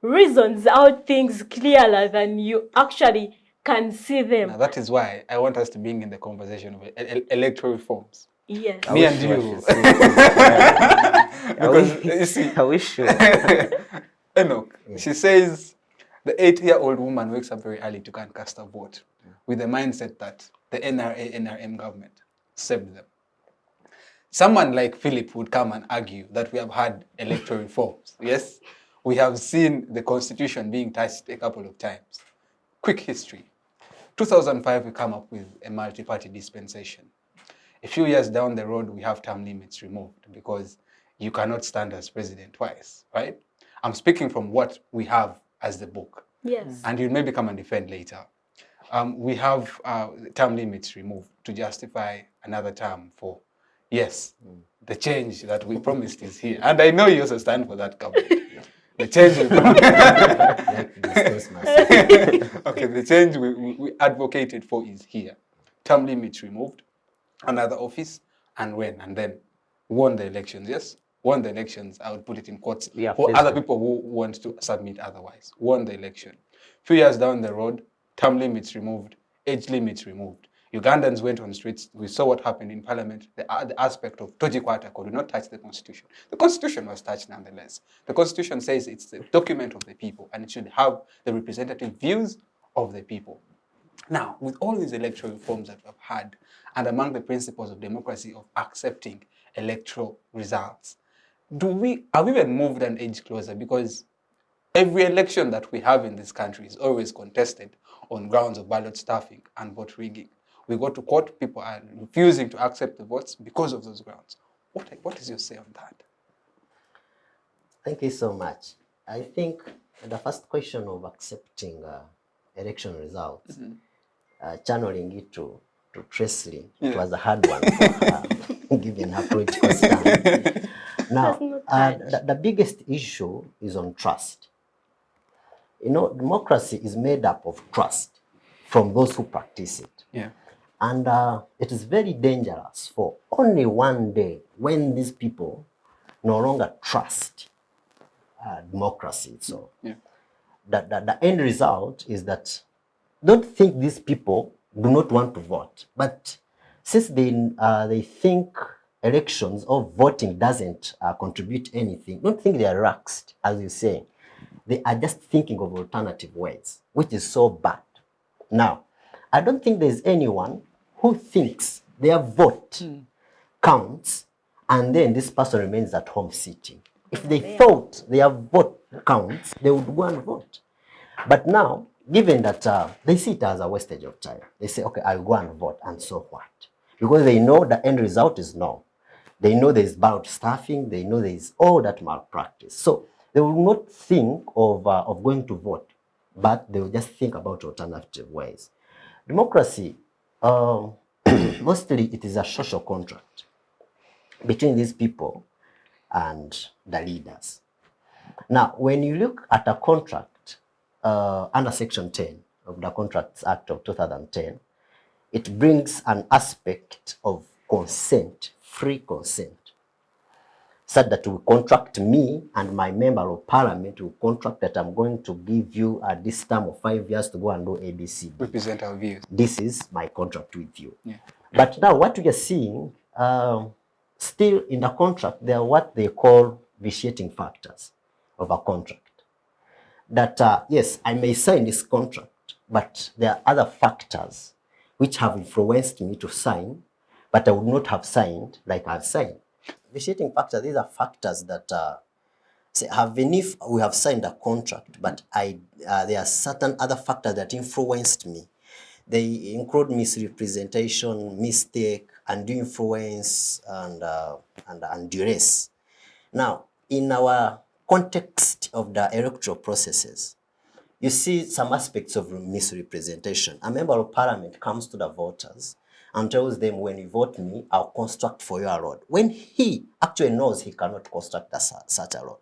Speaker 3: reasons out things clearer than you actually can see them.
Speaker 1: Now, that is why I want us to bring in the conversation of electoral reforms.
Speaker 3: Yes.
Speaker 4: I
Speaker 1: Me
Speaker 4: wish
Speaker 1: and
Speaker 4: you
Speaker 1: you.
Speaker 4: should see it.
Speaker 1: Because, you see,
Speaker 4: I wish you.
Speaker 1: Enoch, she says the 80-year-old woman wakes up very early to go and cast a vote with the mindset that the NRA, NRM government saved them. Someone like Philip would come and argue that we have had electoral reforms. Yes, we have seen the constitution being touched a couple of times. Quick history. 2005, we come up with a multi-party dispensation. A few years down the road, we have term limits removed because you cannot stand as president twice, right? I'm speaking from what we have as the book.
Speaker 3: Yes.
Speaker 1: And you'll maybe come and defend later. We have term limits removed to justify another term for, yes, the change that we promised is here. And I know you also stand for that, government. The change we okay, the change we advocated for is here. Term limits removed, another office, and when, and then won the elections, yes? Won the elections, I would put it in quotes,
Speaker 4: Yeah,
Speaker 1: for
Speaker 4: please
Speaker 1: other
Speaker 4: do.
Speaker 1: people who want to submit otherwise. Won the election. Few years down the road, term limits removed, age limits removed. Ugandans went on streets. We saw what happened in parliament. The aspect of Toji Kwatako did not touch the constitution. The constitution was touched nonetheless. The constitution says it's the document of the people and it should have the representative views of the people. Now, with all these electoral reforms that we've had, and among the principles of democracy of accepting electoral results, are we even moved an age closer? Because every election that we have in this country is always contested on grounds of ballot stuffing and vote rigging. We go to court, people are refusing to accept the votes because of those grounds. What is your say on that?
Speaker 2: Thank you so much. I think the first question of accepting election results, channeling it to Trassyleen, it was a hard one for her, given her political stand. Now, the biggest issue is on trust. You know, democracy is made up of trust from those who practice it.
Speaker 1: Yeah.
Speaker 2: And it is very dangerous for only one day when these people no longer trust democracy. So the end result is that don't think these people do not want to vote, but since they think elections or voting doesn't contribute anything, don't think they are relaxed, as you say. They are just thinking of alternative ways, which is so bad. Now, I don't think there's anyone who thinks their vote counts and then this person remains at home sitting. If they thought their vote counts, they would go and vote. But now, given that they see it as a wastage of time, they say, okay, I'll go and vote, and so what? Because they know the end result is no. They know there's ballot stuffing, they know there's all that malpractice. So they will not think of going to vote, but they will just think about alternative ways. Democracy, mostly it is a social contract between these people and the leaders. Now, when you look at a contract under Section 10 of the Contracts Act of 2010, it brings an aspect of consent, free consent, such that we contract me and my member of parliament will contract that I'm going to give you this term of 5 years to go and do ABC.
Speaker 1: Represent our views.
Speaker 2: This is my contract with you.
Speaker 1: Yeah.
Speaker 2: But now what we are seeing, still in the contract, there are what they call vitiating factors of a contract. That, yes, I may sign this contract, but there are other factors which have influenced me to sign, but I would not have signed like I've signed. Vitiating factors, these are factors that say, even if we have signed a contract, but there are certain other factors that influenced me. They include misrepresentation, mistake, undue influence, and duress. Now, in our context of the electoral processes, you see some aspects of misrepresentation. A member of parliament comes to the voters and tells them, when you vote me, I'll construct for you a road, when he actually knows he cannot construct such a road.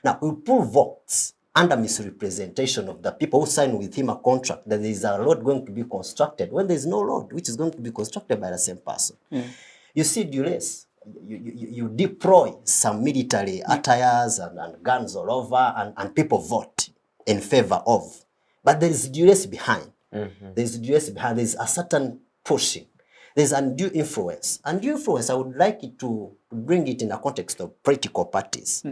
Speaker 2: Now, we pull votes under misrepresentation of the people who sign with him a contract that there is a road going to be constructed when there is no road which is going to be constructed by the same person. you see duress. You deploy some military attires and guns all over, and people vote in favor of. But there is duress behind. There's duress behind. There's a certain pushing. There's undue influence. Undue influence, I would like it to bring it in a context of political parties.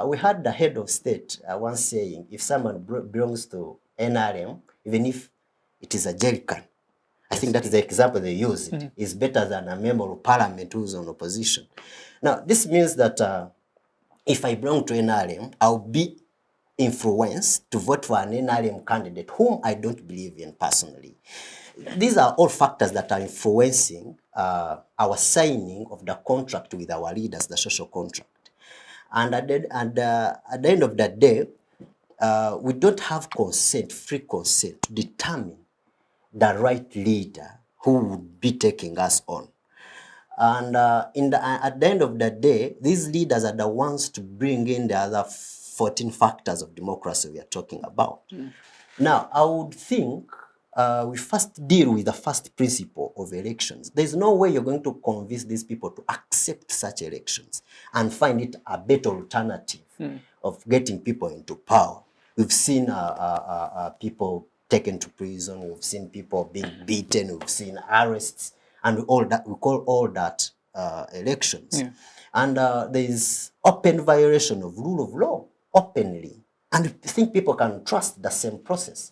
Speaker 2: We had the head of state once saying, if someone belongs to NRM, even if it is a jerrycan, I think that is the example they use. It is better than a member of parliament who's on opposition. Now, this means that if I belong to NRM, I'll be influenced to vote for an NRM candidate whom I don't believe in personally. These are all factors that are influencing our signing of the contract with our leaders, the social contract. And at the end of the day, we don't have consent, free consent, to determine the right leader who would be taking us on. And at the end of the day, these leaders are the ones to bring in the other 14 factors of democracy we are talking about. Now, I would think we first deal with the first principle of elections. There's no way you're going to convince these people to accept such elections and find it a better alternative of getting people into power. We've seen people taken to prison, we've seen people being beaten, we've seen arrests, and all that, we call all that elections. And there is open violation of rule of law, openly. And I think people can trust the same process.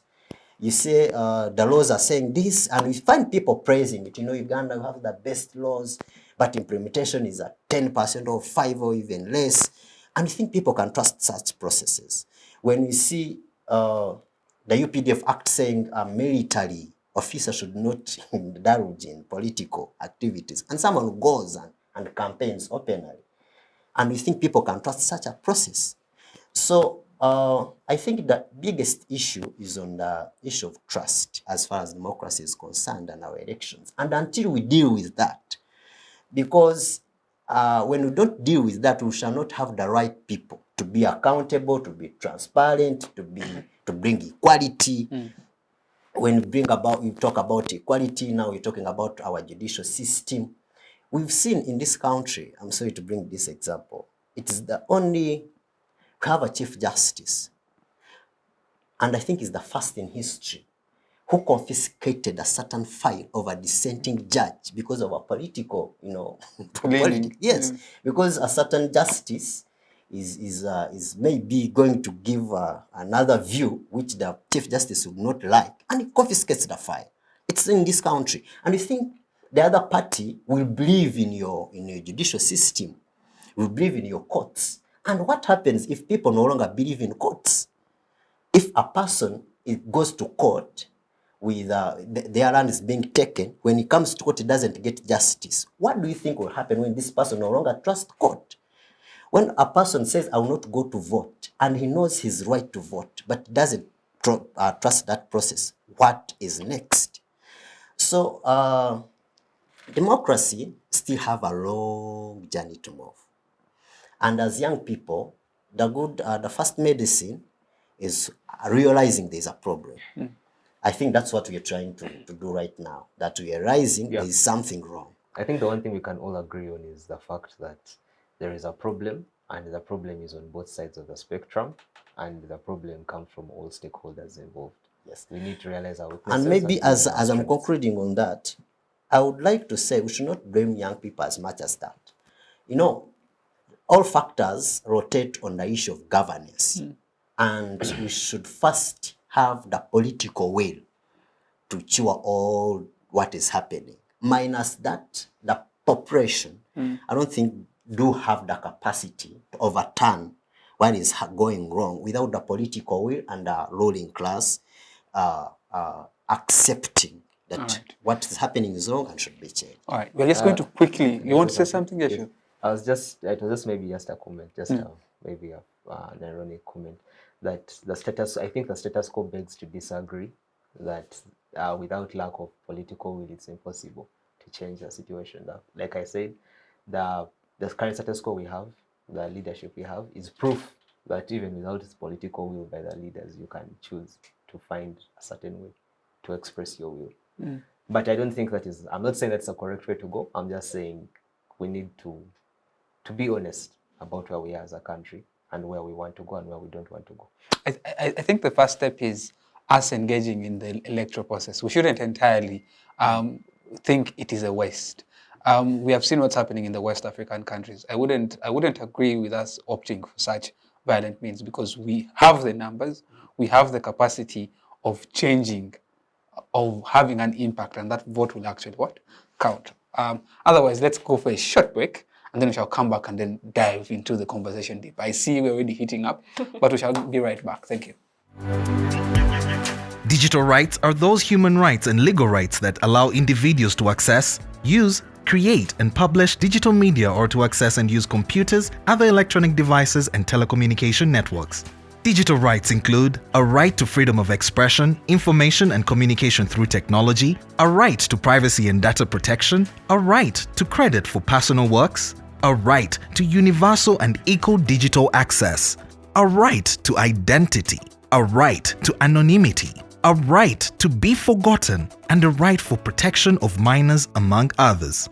Speaker 2: You say the laws are saying this, and we find people praising it. You know, Uganda, we have the best laws, but implementation is at 10% or 5% or even less. And I think people can trust such processes. When we see the UPDF Act saying a military officer should not indulge in political activities, and someone goes and campaigns openly, and we think people can trust such a process. So I think the biggest issue is on the issue of trust as far as democracy is concerned and our elections. And until we deal with that, because when we don't deal with that, we shall not have the right people to be accountable, to be transparent, to bring equality. When we talk about equality, now we're talking about our judicial system. We've seen in this country, I'm sorry to bring this example, it is the only, we have a Chief Justice, and I think it's the first in history, who confiscated a certain file of a dissenting judge because of a political, yes, because a certain justice is maybe going to give another view which the Chief Justice would not like, and he confiscates the file. It's in this country, and you think the other party will believe in your judicial system, will believe in your courts. And what happens if people no longer believe in courts? If a person goes to court with their land is being taken, when it comes to court, it doesn't get justice. What do you think will happen when this person no longer trusts court? When a person says, I will not go to vote, and he knows his right to vote, but doesn't trust that process, what is next? So democracy still have a long journey to move. And as young people, the first medicine is realizing there's a problem. I think that's what we are trying to do right now, that we are realizing there is something wrong.
Speaker 4: I think the one thing we can all agree on is the fact that there is a problem, and the problem is on both sides of the spectrum, and the problem comes from all stakeholders involved.
Speaker 2: Yes.
Speaker 4: We need to realize our weaknesses.
Speaker 2: And maybe as I'm concluding on that, I would like to say we should not blame young people as much as that. You know, all factors rotate on the issue of governance. And we should first have the political will to cure all what is happening. Minus that, the population, I don't think do have the capacity to overturn what is going wrong without the political will and the ruling class accepting that what is happening is wrong and should be changed.
Speaker 1: All right, we're just going to quickly. You want to say something, Yeshu?
Speaker 4: It was just maybe just a comment, maybe an ironic comment, that I think the status quo begs to disagree, that without lack of political will, it's impossible to change the situation. Like I said, the current status quo we have, the leadership we have, is proof that even without this political will by the leaders, you can choose to find a certain way to express your will. But I don't think that is, I'm not saying that's a correct way to go. I'm just saying we need to be honest about where we are as a country and where we want to go and where we don't want to go.
Speaker 1: I think the first step is us engaging in the electoral process. We shouldn't entirely think it is a waste. We have seen what's happening in the West African countries. I wouldn't agree with us opting for such violent means because we have the numbers, we have the capacity of changing, of having an impact, and that vote will actually count. Otherwise, let's go for a short break, and then we shall come back and then dive into the conversation deep. I see we're already heating up, but we shall be right back. Thank you.
Speaker 6: Digital rights are those human rights and legal rights that allow individuals to access, use, create and publish digital media or to access and use computers, other electronic devices and telecommunication networks. Digital rights include a right to freedom of expression, information and communication through technology, a right to privacy and data protection, a right to credit for personal works, a right to universal and equal digital access, a right to identity, a right to anonymity, a right to be forgotten, and a right for protection of minors, among others.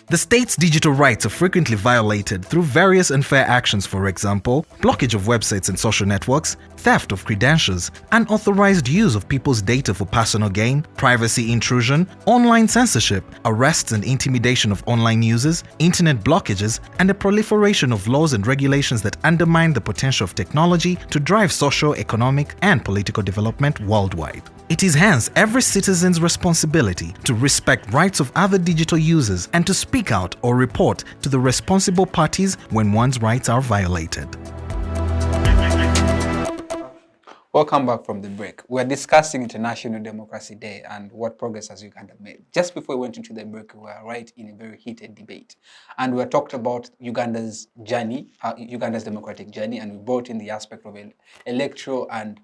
Speaker 6: The state's digital rights are frequently violated through various unfair actions, for example, blockage of websites and social networks, theft of credentials, unauthorized use of people's data for personal gain, privacy intrusion, online censorship, arrests and intimidation of online users, internet blockages, and the proliferation of laws and regulations that undermine the potential of technology to drive social, economic, and political development worldwide. It is hence every citizen's responsibility to respect rights of other digital users and to speak out or report to the responsible parties when one's rights are violated.
Speaker 1: Welcome back from the break. We're discussing International Democracy Day and what progress has Uganda made. Just before we went into the break, we were right in a very heated debate. And we talked about Uganda's journey, Uganda's democratic journey, and we brought in the aspect of electoral and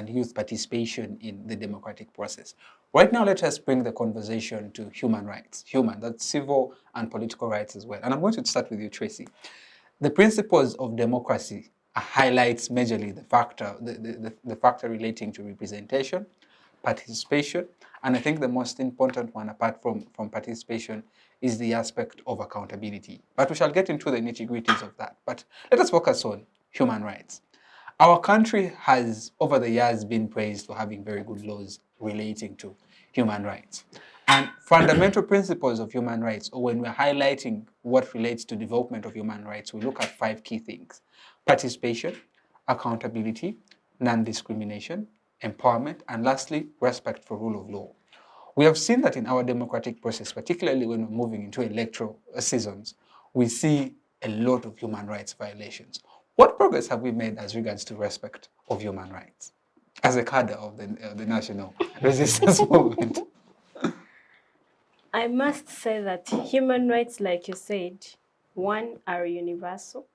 Speaker 1: youth participation in the democratic process. Right now, let us bring the conversation to human rights. That's civil and political rights as well. And I'm going to start with you, Tracy. The principles of democracy highlights majorly the factor relating to representation, participation, and I think the most important one apart from participation is the aspect of accountability. But we shall get into the nitty-gritties of that. But let us focus on human rights. Our country has, over the years, been praised for having very good laws relating to human rights. And fundamental principles of human rights, or when we're highlighting what relates to development of human rights, we look at 5 key things: participation, accountability, non-discrimination, empowerment, and lastly, respect for rule of law. We have seen that in our democratic process, particularly when we're moving into electoral seasons, we see a lot of human rights violations. What progress have we made as regards to respect of human rights as a cadre of the national resistance movement?
Speaker 3: I must say that human rights, like you said, 1, are universal.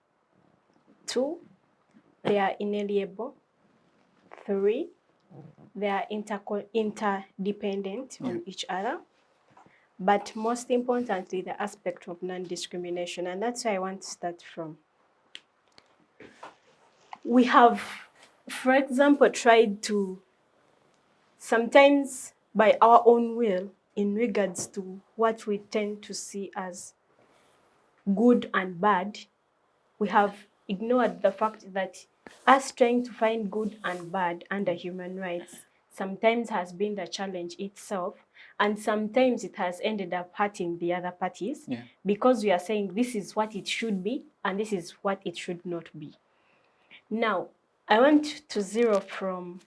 Speaker 3: 2, they are inalienable. 3, they are interdependent on each other. But most importantly, the aspect of non-discrimination. And that's where I want to start from. We have, for example, tried to, sometimes by our own will, in regards to what we tend to see as good and bad, we have ignored the fact that us trying to find good and bad under human rights sometimes has been the challenge itself, and sometimes it has ended up hurting the other parties because we are saying this is what it should be and this is what it should not be. Now, I want to zero from,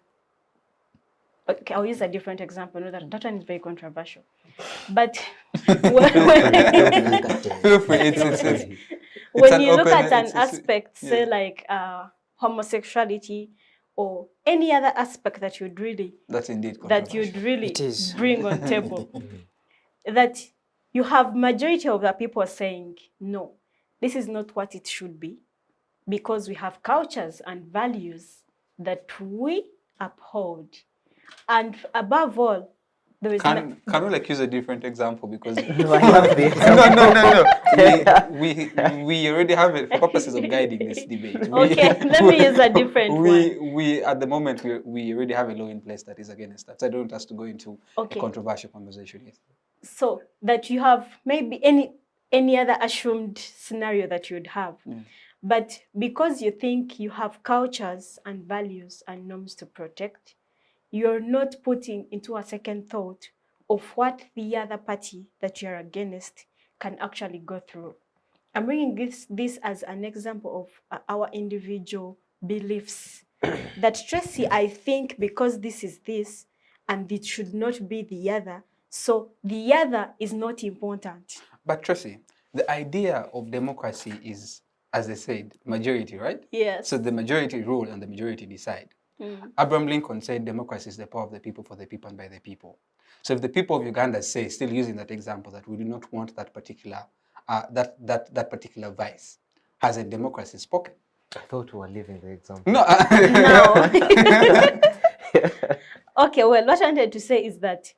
Speaker 3: okay, I'll use a different example. No, that one is very controversial. But when you look at an aspect, say like homosexuality or any other aspect that you'd really bring on table, that you have majority of the people saying, no, this is not what it should be, because we have cultures and values that we uphold. And above all, There is
Speaker 1: Can we like use a different example because
Speaker 4: No, I love the
Speaker 1: no. We already have it for purposes of guiding this debate.
Speaker 3: Okay, let me use a different one.
Speaker 1: We at the moment we already have a law in place that is against that. So I don't want us to go into
Speaker 3: Okay.
Speaker 1: a controversial conversation. Yes.
Speaker 3: So that you have maybe any other assumed scenario that you'd have. But because you think you have cultures and values and norms to protect, you're not putting into a second thought of what the other party that you're against can actually go through. I'm bringing this as an example of our individual beliefs. That Tracy, I think because this is this and it should not be the other, so the other is not important.
Speaker 1: But Tracy, the idea of democracy is, as I said, majority, right?
Speaker 3: Yes.
Speaker 1: So the majority rule and the majority decide. Abraham Lincoln said democracy is the power of the people, for the people, and by the people. So if the people of Uganda say, still using that example, that we do not want that particular that particular vice, hasn't democracy spoken?
Speaker 4: I thought we were leaving the example.
Speaker 1: No.
Speaker 3: No. Okay, well, what I wanted to say is that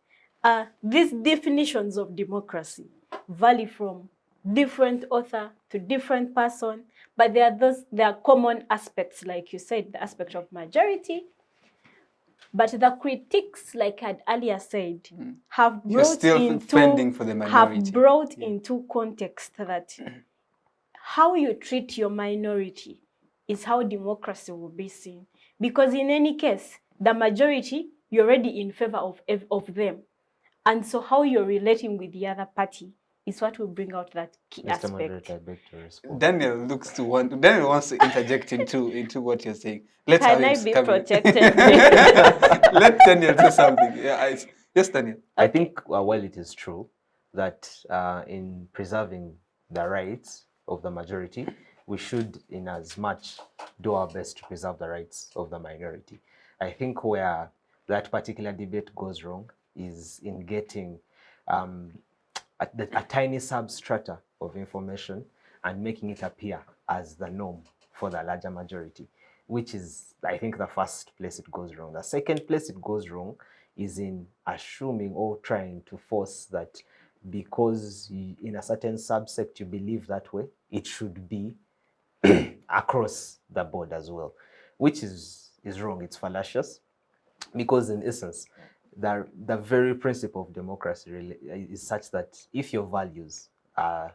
Speaker 3: these definitions of democracy vary from different author to different person, but there are common aspects, like you said, the aspect of majority. But the critiques, like I had earlier said, have brought into context that how you treat your minority is how democracy will be seen. Because in any case, the majority, you're already in favor of them. And so how you're relating with the other party is what will bring out that key
Speaker 4: Mr.
Speaker 3: aspect.
Speaker 4: Moderator, I beg to respond.
Speaker 1: Daniel wants to interject into what you're saying. Let's
Speaker 3: Can
Speaker 1: have
Speaker 3: I
Speaker 1: him
Speaker 3: be
Speaker 1: come in.
Speaker 3: protected?
Speaker 1: Let Daniel say something. Yeah, yes, Daniel.
Speaker 4: I think while it is true that in preserving the rights of the majority, we should, in as much, do our best to preserve the rights of the minority. I think where that particular debate goes wrong is in getting a tiny substrata of information and making it appear as the norm for the larger majority, which is, I think, the first place it goes wrong. The second place it goes wrong is in assuming or trying to force that because in a certain subsect you believe that way, it should be across the board as well, which is wrong. It's fallacious, because in essence, the very principle of democracy really is such that if your values are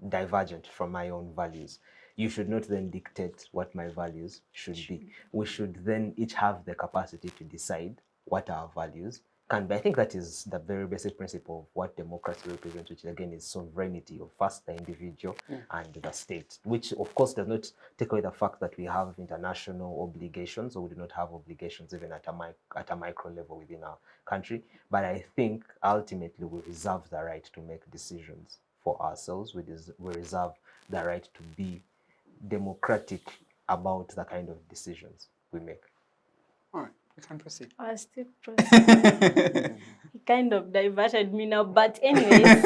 Speaker 4: divergent from my own values, you should not then dictate what my values should be. We should then each have the capacity to decide what our values can be. I think that is the very basic principle of what democracy represents, which again is sovereignty of first the individual and the state, which of course does not take away the fact that we have international obligations, or we do not have obligations even at a micro level within our country. But I think ultimately we reserve the right to make decisions for ourselves. We reserve the right to be democratic about the kind of decisions we make.
Speaker 1: All right. We can proceed.
Speaker 3: I still proceed. He kind of diverted me now, but anyways,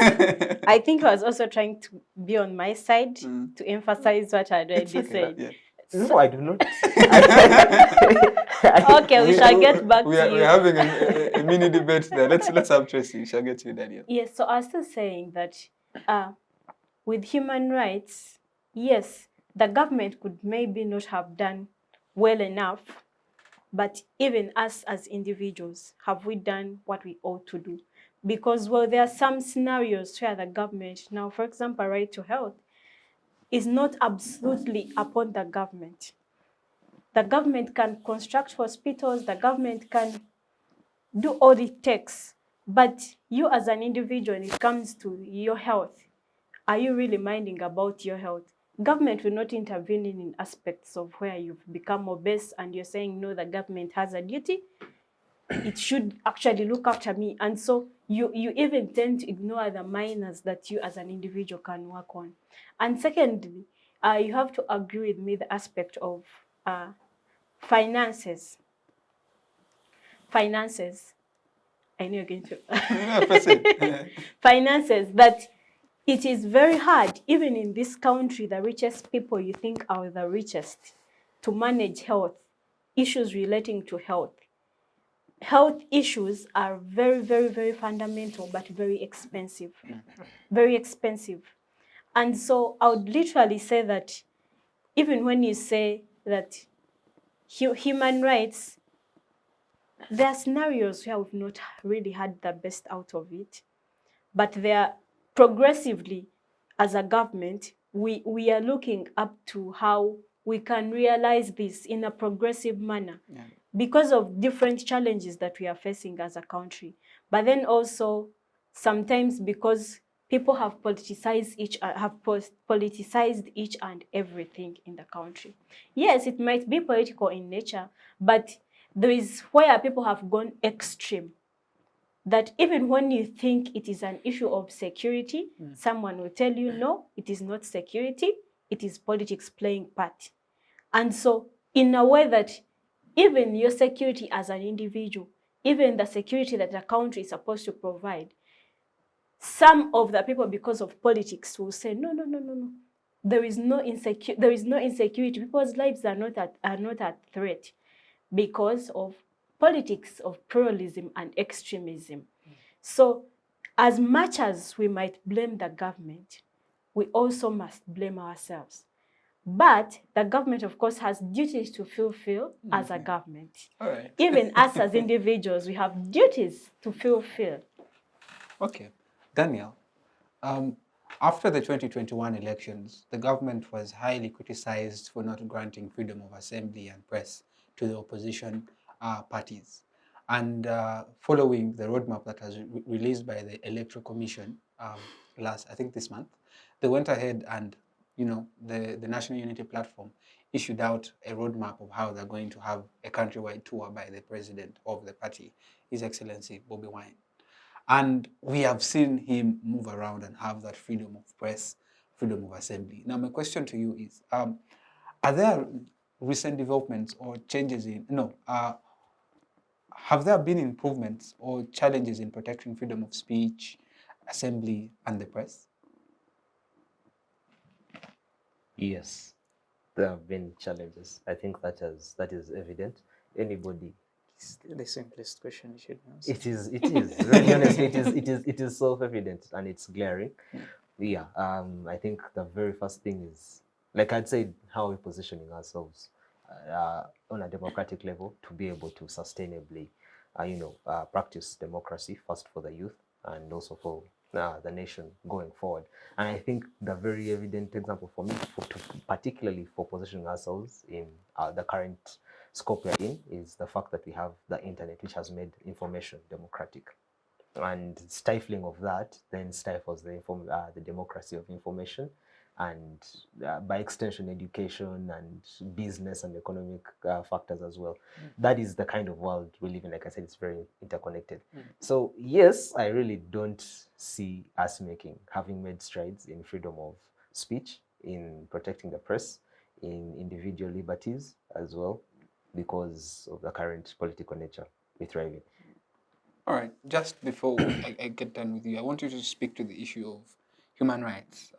Speaker 3: I think I was also trying to be on my side to emphasize what I already said.
Speaker 1: Yeah.
Speaker 4: No, I do not.
Speaker 3: Okay, we shall get back to you.
Speaker 1: We're having a mini debate there. Let's have Tracy. We shall get to you, Daniel.
Speaker 3: Yes, so I was still saying that with human rights, yes, the government could maybe not have done well enough. But even us as individuals, have we done what we ought to do? Because, well, there are some scenarios where the government, now, for example, right to health, is not absolutely upon the government. The government can construct hospitals, the government can do all it takes. But you as an individual, when it comes to your health, are you really minding about your health? Government will not intervene in aspects of where you've become obese and you're saying, no, the government has a duty. It should actually look after me. And so you even tend to ignore the minors that you as an individual can work on. And secondly, you have to agree with me the aspect of finances. Finances. I know you're going to. Finances, that it is very hard, even in this country, the richest people you think are the richest, to manage health, issues relating to health. health issues are very, very, very fundamental, but very expensive. Very expensive. And so I would literally say that even when you say that human rights, there are scenarios where we've not really had the best out of it, but they are progressively, as a government, we are looking up to how we can realize this in a progressive manner because of different challenges that we are facing as a country. But then also sometimes because people have politicized each and everything in the country. Yes, it might be political in nature, but there is where people have gone extreme. That even when you think it is an issue of security, someone will tell you, no, it is not security, it is politics playing part. And so in a way that even your security as an individual, even the security that a country is supposed to provide, some of the people, because of politics, will say, no, no, no, no, no. There is no insecurity. People's lives are not at threat because of politics of pluralism and extremism. So as much as we might blame the government, we also must blame ourselves. But the government, of course, has duties to fulfill as a government.
Speaker 1: All right.
Speaker 3: Even us as individuals, we have duties to fulfill.
Speaker 1: Okay. Daniel, after the 2021 elections, the government was highly criticized for not granting freedom of assembly and press to the opposition parties. And following the roadmap that was released by the Electoral Commission I think this month, they went ahead and, the National Unity Platform issued out a roadmap of how they're going to have a countrywide tour by the president of the party, His Excellency Bobi Wine. And we have seen him move around and have that freedom of press, freedom of assembly. Now, my question to you is, are there recent developments or changes have there been improvements or challenges in protecting freedom of speech, assembly, and the press?
Speaker 4: Yes, there have been challenges. I think that is evident. Anybody.
Speaker 5: It's the simplest question you should answer.
Speaker 4: It is. Really honestly, it is self-evident and it's glaring. Yeah. I think the very first thing is, like I'd say, how we're positioning ourselves on a democratic level to be able to sustainably, practice democracy first for the youth and also for the nation going forward. And I think the very evident example for me, particularly for positioning ourselves in the current scope we're in, is the fact that we have the internet, which has made information democratic. And stifling of that then stifles the democracy of information, and by extension, education and business and economic factors as well. That is the kind of world we live in. Like I said, it's very interconnected. So yes, I really don't see us having made strides in freedom of speech, in protecting the press, in individual liberties as well, because of the current political nature we thrive in.
Speaker 1: All right, just before I get done with you, I want you to speak to the issue of human rights.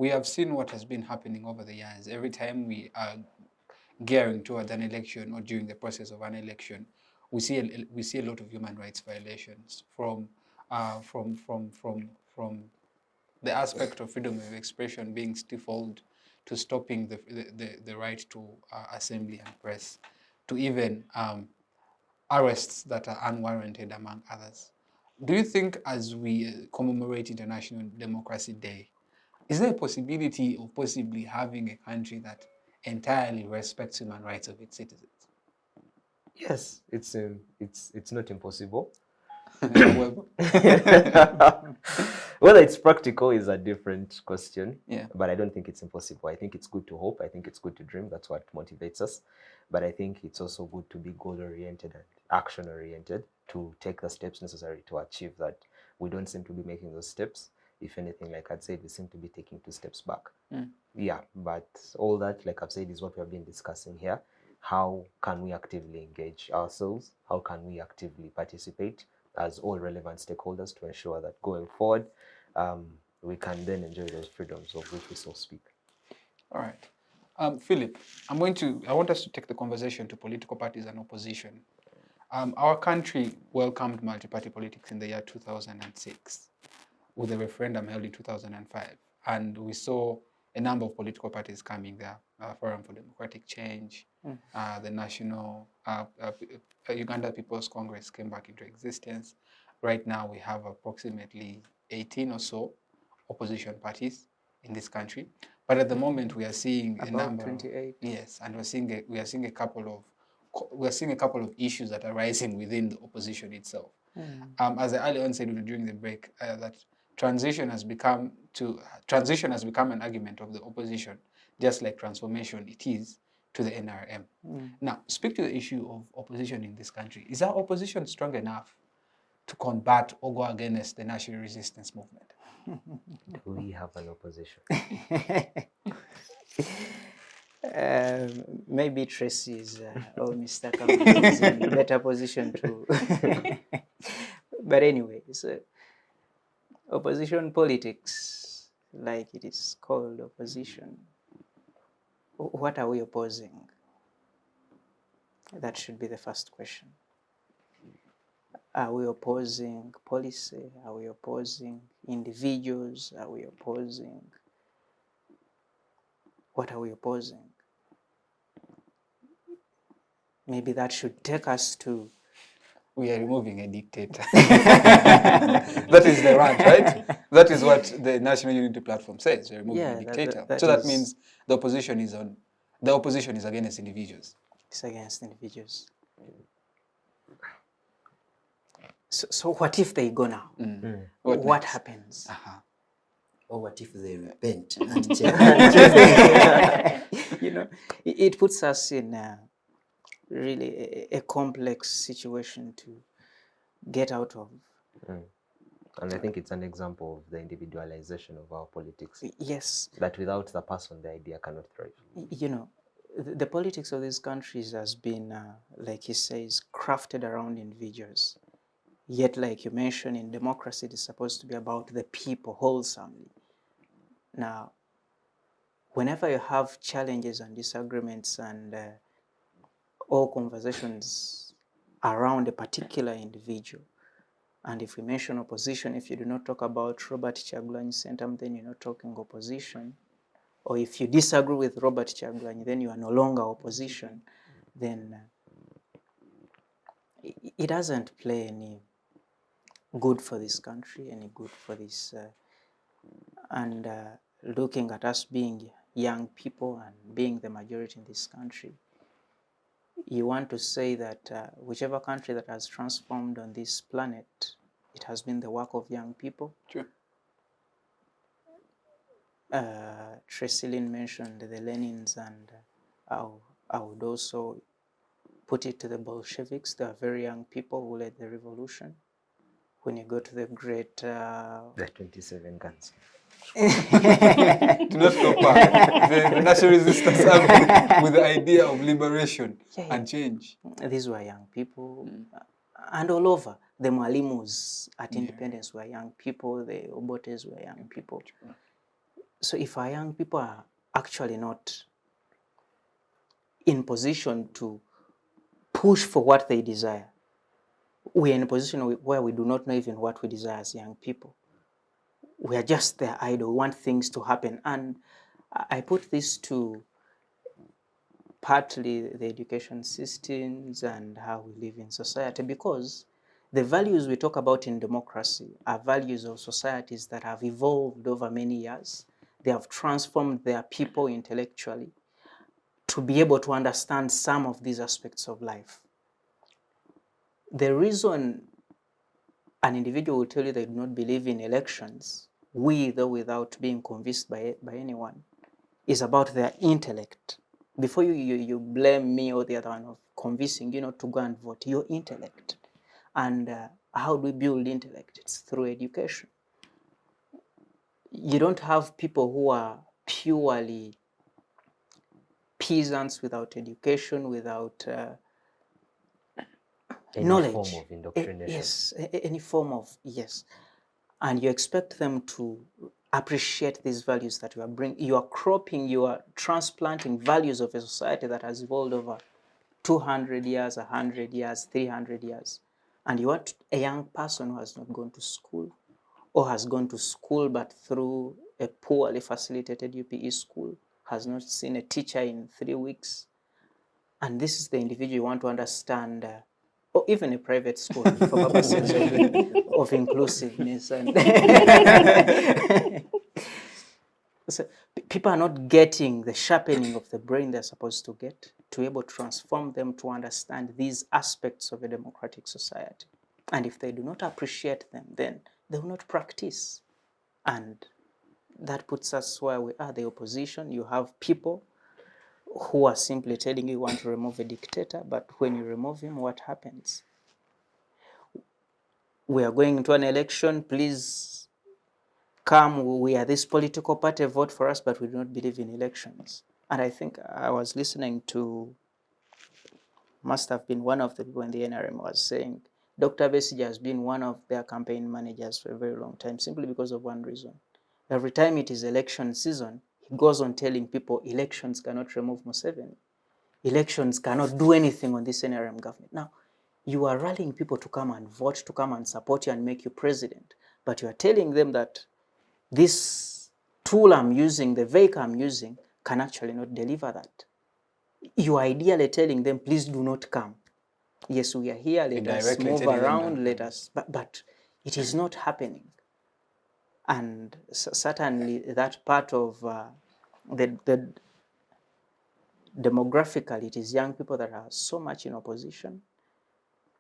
Speaker 1: We have seen what has been happening over the years. Every time we are gearing towards an election or during the process of an election, we see a lot of human rights violations from the aspect of freedom of expression being stifled, to stopping the right to assembly and press, to even arrests that are unwarranted, among others. Do you think, as we commemorate International Democracy Day, is there a possibility of possibly having a country that entirely respects human rights of its citizens?
Speaker 4: Yes, it's not impossible. Whether it's practical is a different question.
Speaker 1: Yeah.
Speaker 4: But I don't think it's impossible. I think it's good to hope. I think it's good to dream. That's what motivates us. But I think it's also good to be goal-oriented and action-oriented, to take the steps necessary to achieve that. We don't seem to be making those steps. If anything, like I'd said, we seem to be taking 2 steps back. Yeah, but all that, like I've said, is what we have been discussing here. How can we actively engage ourselves? How can we actively participate as all relevant stakeholders to ensure that going forward, we can then enjoy those freedoms of which we so speak?
Speaker 1: All right. Philip, I want us to take the conversation to political parties and opposition. Our country welcomed multi-party politics in the year 2006 with a referendum held in 2005. And we saw a number of political parties coming there. Forum for Democratic Change, the National Uganda People's Congress came back into existence. Right now we have approximately 18 or so opposition parties in this country. But at the moment we are seeing a number
Speaker 5: 28.
Speaker 1: Yes, and we are seeing a couple of issues that are rising within the opposition itself. As I earlier on said during the break, that transition has become an argument of the opposition, just like transformation it is to the NRM. Now, speak to the issue of opposition in this country. Is our opposition strong enough to combat or go against the national resistance movement?
Speaker 4: Do we have an opposition?
Speaker 5: Maybe Tracy is, or Mr. Kamanzi is in a better position to. But anyway, so opposition politics, like it is called opposition, what are we opposing? That should be the first question. Are we opposing policy? Are we opposing individuals? Are we opposing? What are we opposing? Maybe that should take us to...
Speaker 1: We are removing a dictator. That is the rant, right? That is what the National Unity Platform says. We are removing a dictator. That means the opposition is against individuals.
Speaker 5: It's against individuals. So what if they go now? What happens?
Speaker 2: Or what if they repent and change?
Speaker 5: You know, it puts us in really a complex situation to get out of.
Speaker 4: And I think it's an example of the individualization of our politics.
Speaker 5: Yes.
Speaker 4: That without the person, the idea cannot thrive.
Speaker 5: You know, the politics of these countries has been, like he says, crafted around individuals. Yet, like you mentioned, in democracy, it is supposed to be about the people wholesomely. Now, whenever you have challenges and disagreements and all conversations around a particular individual, and if we mention opposition, if you do not talk about Robert Kyagulanyi Ssentamu, then you're not talking opposition. Or if you disagree with Robert Kyagulanyi, then you are no longer opposition. Then it doesn't play any good for this country, any good for this. And looking at us being young people and being the majority in this country, you want to say that whichever country that has transformed on this planet, it has been the work of young people.
Speaker 1: Sure.
Speaker 5: Trassyleen mentioned the Lenins, and I would also put it to the Bolsheviks. They are very young people who led the revolution. When you go to the great...
Speaker 4: The 27 guns.
Speaker 1: Do not compare the national resistance army with the idea of liberation and change.
Speaker 5: These were young people, and all over. The Mwalimus at independence were young people, the Obotes were young people. So if our young people are actually not in position to push for what they desire, we are in a position where we do not know even what we desire as young people. We are just there idle, we want things to happen. And I put this to partly the education systems and how we live in society, because the values we talk about in democracy are values of societies that have evolved over many years. They have transformed their people intellectually to be able to understand some of these aspects of life. The reason an individual will tell you they do not believe in elections, with or without being convinced by anyone, is about their intellect. Before you blame me or the other one of convincing you not to go and vote, your intellect. And how do we build intellect? It's through education. You don't have people who are purely peasants without education, without knowledge.
Speaker 4: Any form of indoctrination.
Speaker 5: Yes, any form of, yes. And you expect them to appreciate these values that you are bringing. You are cropping, you are transplanting values of a society that has evolved over 200 years, 100 years, 300 years. And you want a young person who has not gone to school, or has gone to school but through a poorly facilitated UPE school, has not seen a teacher in 3 weeks. And this is the individual you want to understand, or even a private school for purposes of inclusiveness. And so people are not getting the sharpening of the brain they're supposed to get to be able to transform them to understand these aspects of a democratic society. And if they do not appreciate them, then they will not practice. And that puts us where we are, the opposition. You have people who are simply telling you want to remove a dictator, but when you remove him, what happens? We are going into an election, please come, we are this political party, vote for us, but we do not believe in elections. And I think I was listening to, must have been one of the people in the NRM was saying, Dr. Besigye has been one of their campaign managers for a very long time, simply because of one reason. Every time it is election season, he goes on telling people elections cannot remove Museveni. Elections cannot do anything on this NRM government. Now, you are rallying people to come and vote, to come and support you and make you president, but you are telling them that this tool I'm using, the vehicle I'm using, can actually not deliver that. You are ideally telling them, please do not come. Yes, we are here, let us move around, let us, but it is not happening. And certainly that part of the demographically, it is young people that are so much in opposition,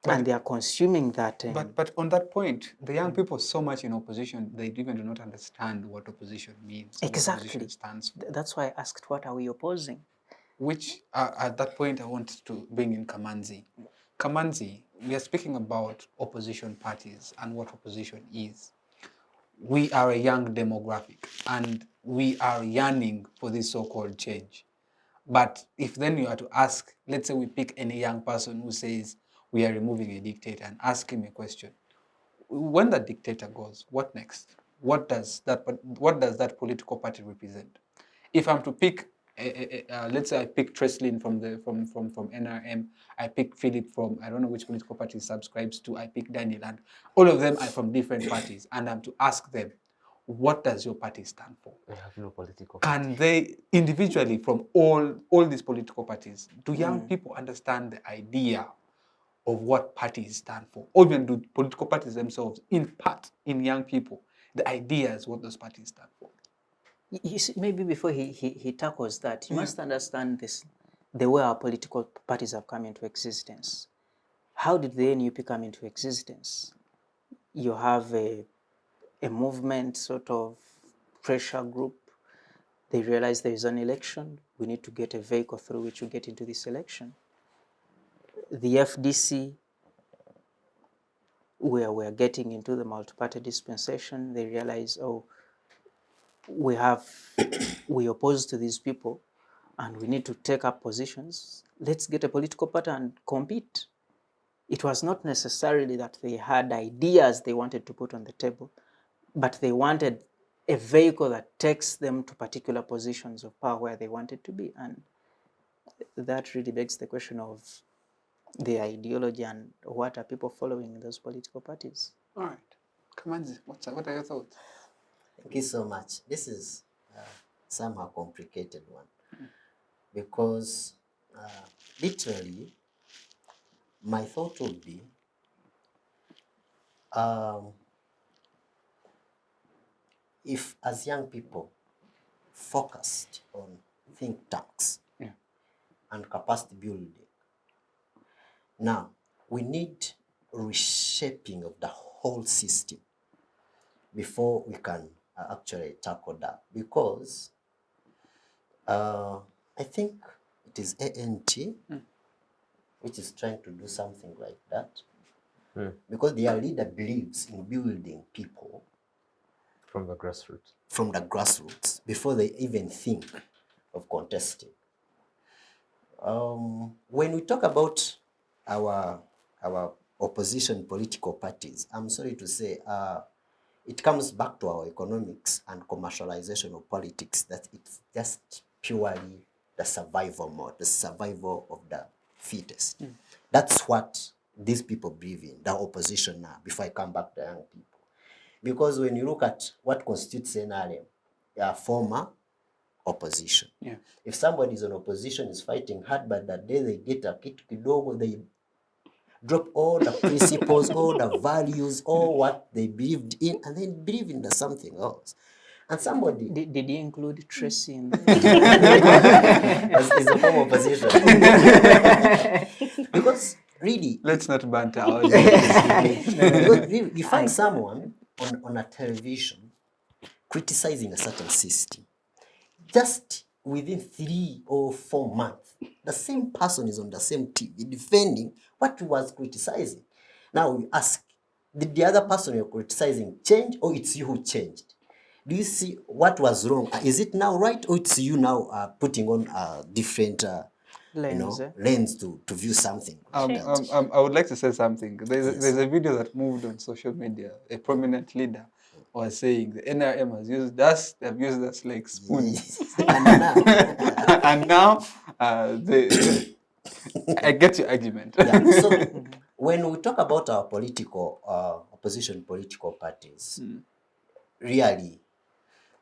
Speaker 5: and they are consuming that.
Speaker 1: But on that point, the young people so much in opposition, they even do not understand what opposition means.
Speaker 5: Exactly.
Speaker 1: What opposition stands for.
Speaker 5: That's why I asked, what are we opposing?
Speaker 1: Which, at that point, I want to bring in Kamanzi. Kamanzi, we are speaking about opposition parties and what opposition is. We are a young demographic, and we are yearning for this so-called change. But if then you are to ask, let's say we pick any young person who says we are removing a dictator and ask him a question. When the dictator goes, what next? What does that political party represent? If I'm to pick, let's say I pick Trassyleen from NRM, I pick Philip from, I don't know which political party he subscribes to, I pick Daniel, and all of them are from different parties, and I'm to ask them, what does your party stand for?
Speaker 4: We have no political party.
Speaker 1: Can they individually from all these political parties, do young people understand the idea of what parties stand for? Or even do political parties themselves impart in young people the ideas what those parties stand for?
Speaker 5: You see, maybe before he tackles that, you must understand this, the way our political parties have come into existence. How did the NUP come into existence? You have a movement, sort of pressure group. They realize there is an election. We need to get a vehicle through which we get into this election. The FDC, where we're getting into the multi-party dispensation, they realize, oh, we oppose to these people and we need to take up positions. Let's get a political party and compete. It was not necessarily that they had ideas they wanted to put on the table, but they wanted a vehicle that takes them to particular positions of power where they wanted to be. And that really begs the question of the ideology and what are people following in those political parties.
Speaker 1: All right. Kamanzi, what are your thoughts?
Speaker 2: Thank you so much. This is somehow complicated one because literally my thought would be if as young people focused on think tanks and capacity building, now we need reshaping of the whole system before we can actually tackle that, because I think it is ANT which is trying to do something like that, because their leader believes in building people
Speaker 4: From the grassroots.
Speaker 2: From the grassroots before they even think of contesting. When we talk about our opposition political parties, I'm sorry to say, it comes back to our economics and commercialization of politics, that it's just purely the survival mode, the survival of the fittest. That's what these people believe in, the opposition now, before I come back to young people. Because when you look at what constitutes NRM, they are former opposition.
Speaker 1: Yeah.
Speaker 2: If somebody is in opposition, is fighting hard, but that day they get a kitu kidogo, they drop all the principles, all the values, all what they believed in, and then believe in the something else. And somebody
Speaker 5: Did you include Tracy in
Speaker 2: is a former opposition. Because really,
Speaker 1: Let's not banter our
Speaker 2: because really, you find someone on a television criticizing a certain system. Just within 3 or 4 months, the same person is on the same TV defending what he was criticizing. Now we ask, did the other person you're criticizing change, or it's you who changed? Do you see what was wrong? Is it now right, or it's you now putting on a different lens to view something?
Speaker 1: I would like to say something. There's a video that moved on social media. A prominent leader was saying the NRM has used us, they've used us like spoons. And now I get your argument.
Speaker 2: Yeah. So when we talk about our political, opposition political parties, really,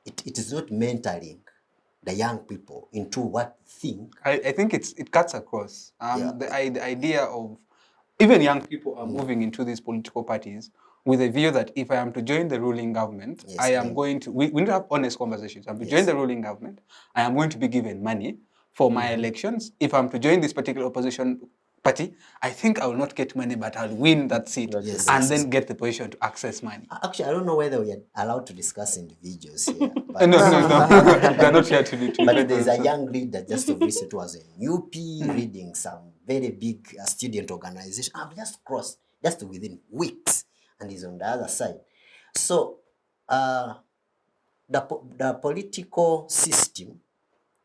Speaker 2: it is not mentoring the young people into what thing.
Speaker 1: I think it cuts across. The idea of even young people are moving into these political parties with a view that if I am to join the ruling government, I am going to, we need to have honest conversations. I'm to join the ruling government, I am going to be given money for my elections. If I'm to join this particular opposition party, I think I will not get money, but I'll win that seat then get the position to access money.
Speaker 2: Actually, I don't know whether we are allowed to discuss individuals here. But
Speaker 1: No. They're not here to do.
Speaker 2: But there's a young leader just of recent was in UP reading some very big student organization. I've just crossed just within weeks, and he's on the other side. So the political system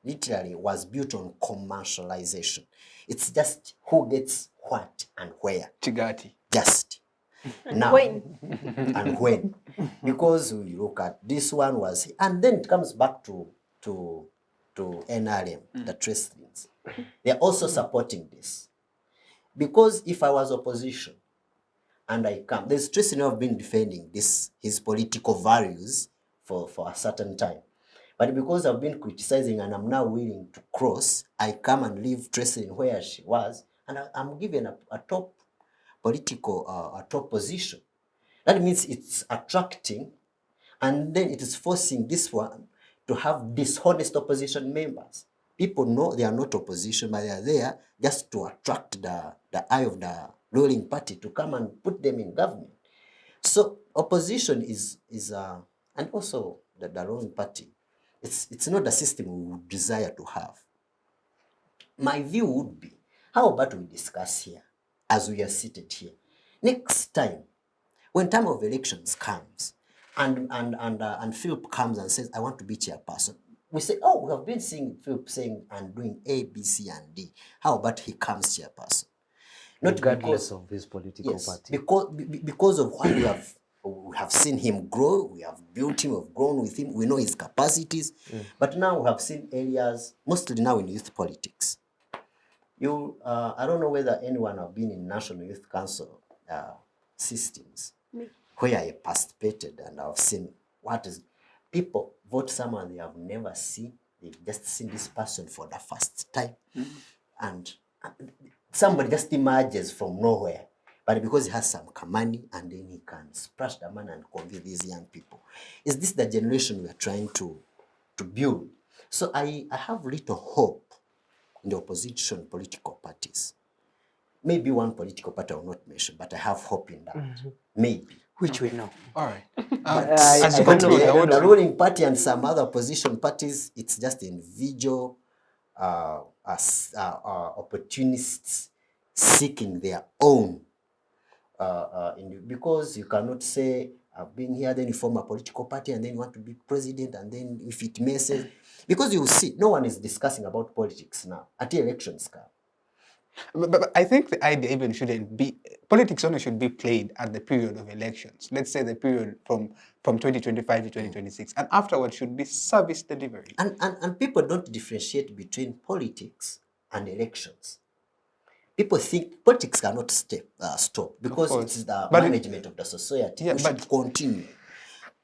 Speaker 2: literally was built on commercialization. It's just who gets what and where.
Speaker 1: Chigati.
Speaker 2: Just.
Speaker 3: And
Speaker 2: now.
Speaker 3: when.
Speaker 2: And when. Because we look at this one was, and then it comes back to NRM, the Trassyleens. They're also supporting this. Because if I was opposition and I come, there's Trassyleen who have been defending his political values for a certain time. But because I've been criticizing and I'm now willing to cross, I come and leave Trassyleen where she was, and I'm given a top political, a top position. That means it's attracting, and then it is forcing this one to have dishonest opposition members. People know they are not opposition, but they are there just to attract the eye of the ruling party to come and put them in government. So opposition is and also the ruling party, it's not the system we would desire to have. My view would be, how about we discuss here, as we are seated here, next time, when time of elections comes, and Philip comes and says, I want to be chairperson, we say, oh, we have been seeing Philip saying and doing A, B, C, and D. How about he comes chairperson?
Speaker 4: Not regardless of his political party.
Speaker 2: Because of what we have seen him grow, we have built him, we've grown with him, we know his capacities. But now we have seen areas, mostly now in youth politics. I don't know whether anyone have been in National Youth Council systems where I participated, and I've seen what is people vote someone they have never seen. They've just seen this person for the first time. And somebody just emerges from nowhere. But because he has some money, and then he can splash the money and convince these young people. Is this the generation we are trying to build? So I have little hope in the opposition political parties. Maybe one political party I will not mention, but I have hope in that. Maybe.
Speaker 5: Which we know.
Speaker 1: All right.
Speaker 2: As you conclude, the ruling party and some other opposition parties, it's just individual opportunists seeking their own. Because you cannot say, I've been here, then you form a political party, and then you want to be president, and then if it messes, because you see, no one is discussing about politics now until elections come.
Speaker 1: But I think the idea even shouldn't be, politics only should be played at the period of elections. Let's say the period from 2025 to 2026, and afterwards should be service delivery.
Speaker 2: And people don't differentiate between politics and elections. people think politics cannot stop because
Speaker 1: course.
Speaker 2: it's the
Speaker 1: But
Speaker 2: management of the society.
Speaker 1: Yeah,
Speaker 2: We should continue.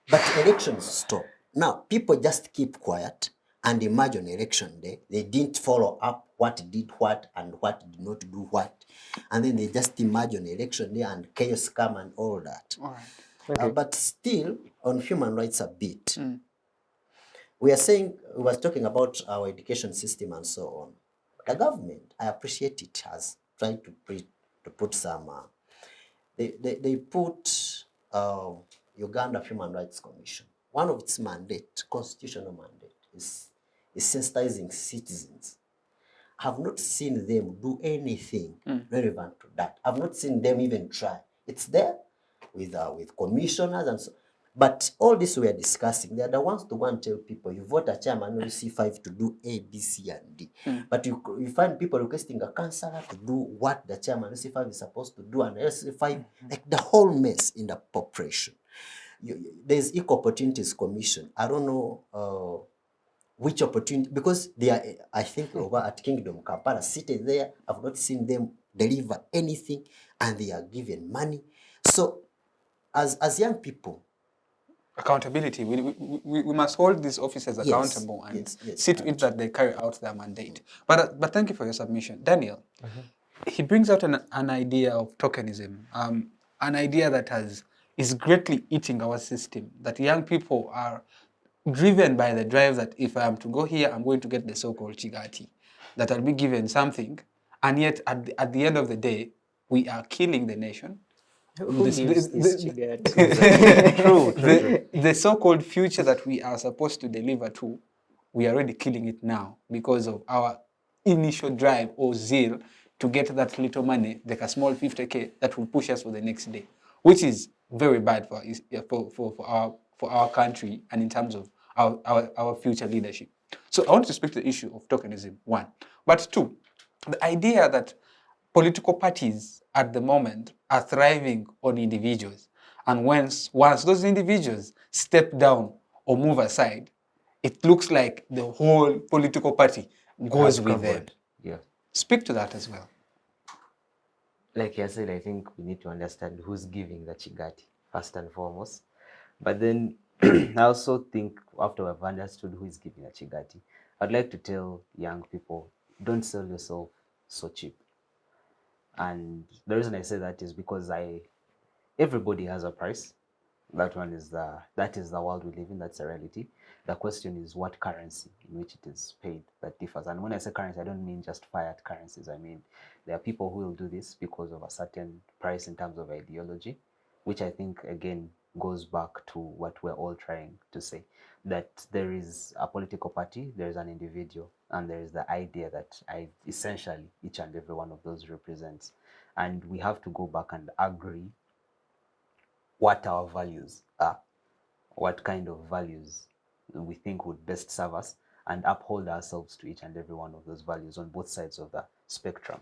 Speaker 2: But elections stop. Now, people just keep quiet and imagine election day. They didn't follow up what did what and what did not do what. And then they just imagine election day and chaos come and all that.
Speaker 1: All right. Okay.
Speaker 2: But still, on human rights a bit, we was talking about our education system and so on. The government, I appreciate it, has tried to put some, they put Uganda Human Rights Commission. One of its mandate, constitutional mandate, is sensitizing citizens. I have not seen them do anything relevant to that. I've not seen them even try. It's there with commissioners and so. But all this we are discussing, they are the ones to go and tell people, you vote a chairman LC5 to do A, B, C, and D. But you find people requesting a councillor to do what the chairman LC5 is supposed to do, and LC5, like the whole mess in the population. There's Equal Opportunities Commission. I don't know which opportunity, because they are, I think, over at Kingdom Kampala, seated there. I've not seen them deliver anything, and they are given money. So, as young people,
Speaker 1: Accountability. We must hold these officers accountable and see to it that they carry out their mandate. But thank you for your submission. Daniel, he brings out an idea of tokenism, an idea that is greatly eating our system, that young people are driven by the drive that if I am to go here, I'm going to get the so-called chigati, that I'll be given something, and yet at the end of the day, we are killing the nation.
Speaker 5: Who gives this chigati?
Speaker 1: The so-called future that we are supposed to deliver to, we are already killing it now because of our initial drive or zeal to get that little money, like a small 50K, that will push us for the next day, which is very bad for our country and in terms of our future leadership. So I want to speak to the issue of tokenism, one. But two, the idea that political parties at the moment are thriving on individuals. And once those individuals step down or move aside, it looks like the whole political party goes with them.
Speaker 4: Yeah.
Speaker 1: Speak to that as well.
Speaker 4: Like I said, I think we need to understand who's giving the chigati, first and foremost. But then I also think after we've understood who is giving the chigati, I'd like to tell young people, don't sell yourself so cheap. And the reason I say that is because everybody has a price. That is the world we live in. That's a reality. The question is what currency in which it is paid that differs. And when I say currency, I don't mean just fiat currencies. I mean there are people who will do this because of a certain price in terms of ideology, which I think again goes back to what we're all trying to say, that there is a political party, there is an individual, and there is the idea that essentially each and every one of those represents. And we have to go back and agree what our values are, what kind of values we think would best serve us, and uphold ourselves to each and every one of those values on both sides of the spectrum.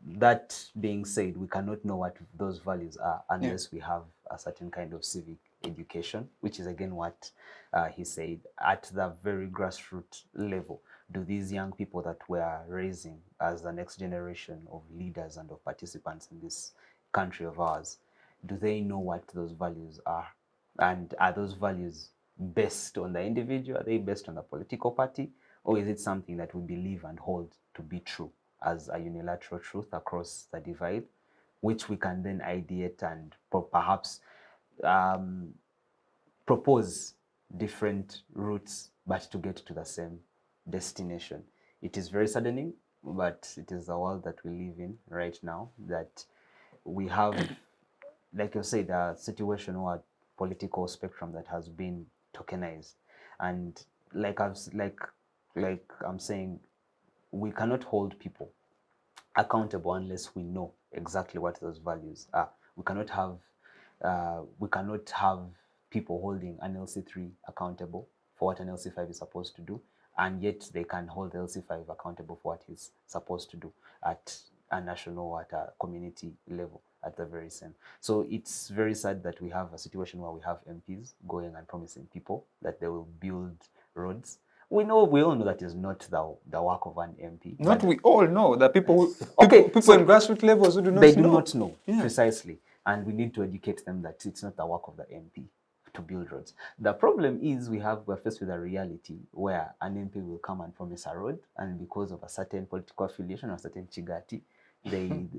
Speaker 4: That being said, we cannot know what those values are unless we have a certain kind of civic education, which is again what he said, at the very grassroots level. Do these young people that we are raising as the next generation of leaders and of participants in this country of ours, do they know what those values are? And are those values based on the individual? Are they based on the political party? Or is it something that we believe and hold to be true as a unilateral truth across the divide, which we can then ideate and perhaps propose different routes, but to get to the same destination? It is very saddening, but it is the world that we live in right now, that we have, like you said, a situation or a political spectrum that has been tokenized. And like I'm saying, we cannot hold people accountable unless we know exactly what those values are. We cannot have people holding an LC3 accountable for what an LC5 is supposed to do, and yet they can hold the LC5 accountable for what he's supposed to do at a national or at a community level at the very same. So it's very sad that we have a situation where we have MPs going and promising people that they will build roads
Speaker 7: We all know that is not the work of an MP.
Speaker 1: Not we all know that people
Speaker 7: so
Speaker 1: in grassroots levels who do not
Speaker 7: they
Speaker 1: know.
Speaker 7: do not know
Speaker 1: Yeah.
Speaker 7: precisely, and we need to educate them that it's not the work of the MP to build roads. The problem is we're faced with a reality where an MP will come and promise a road, and because of a certain political affiliation or a certain chigati,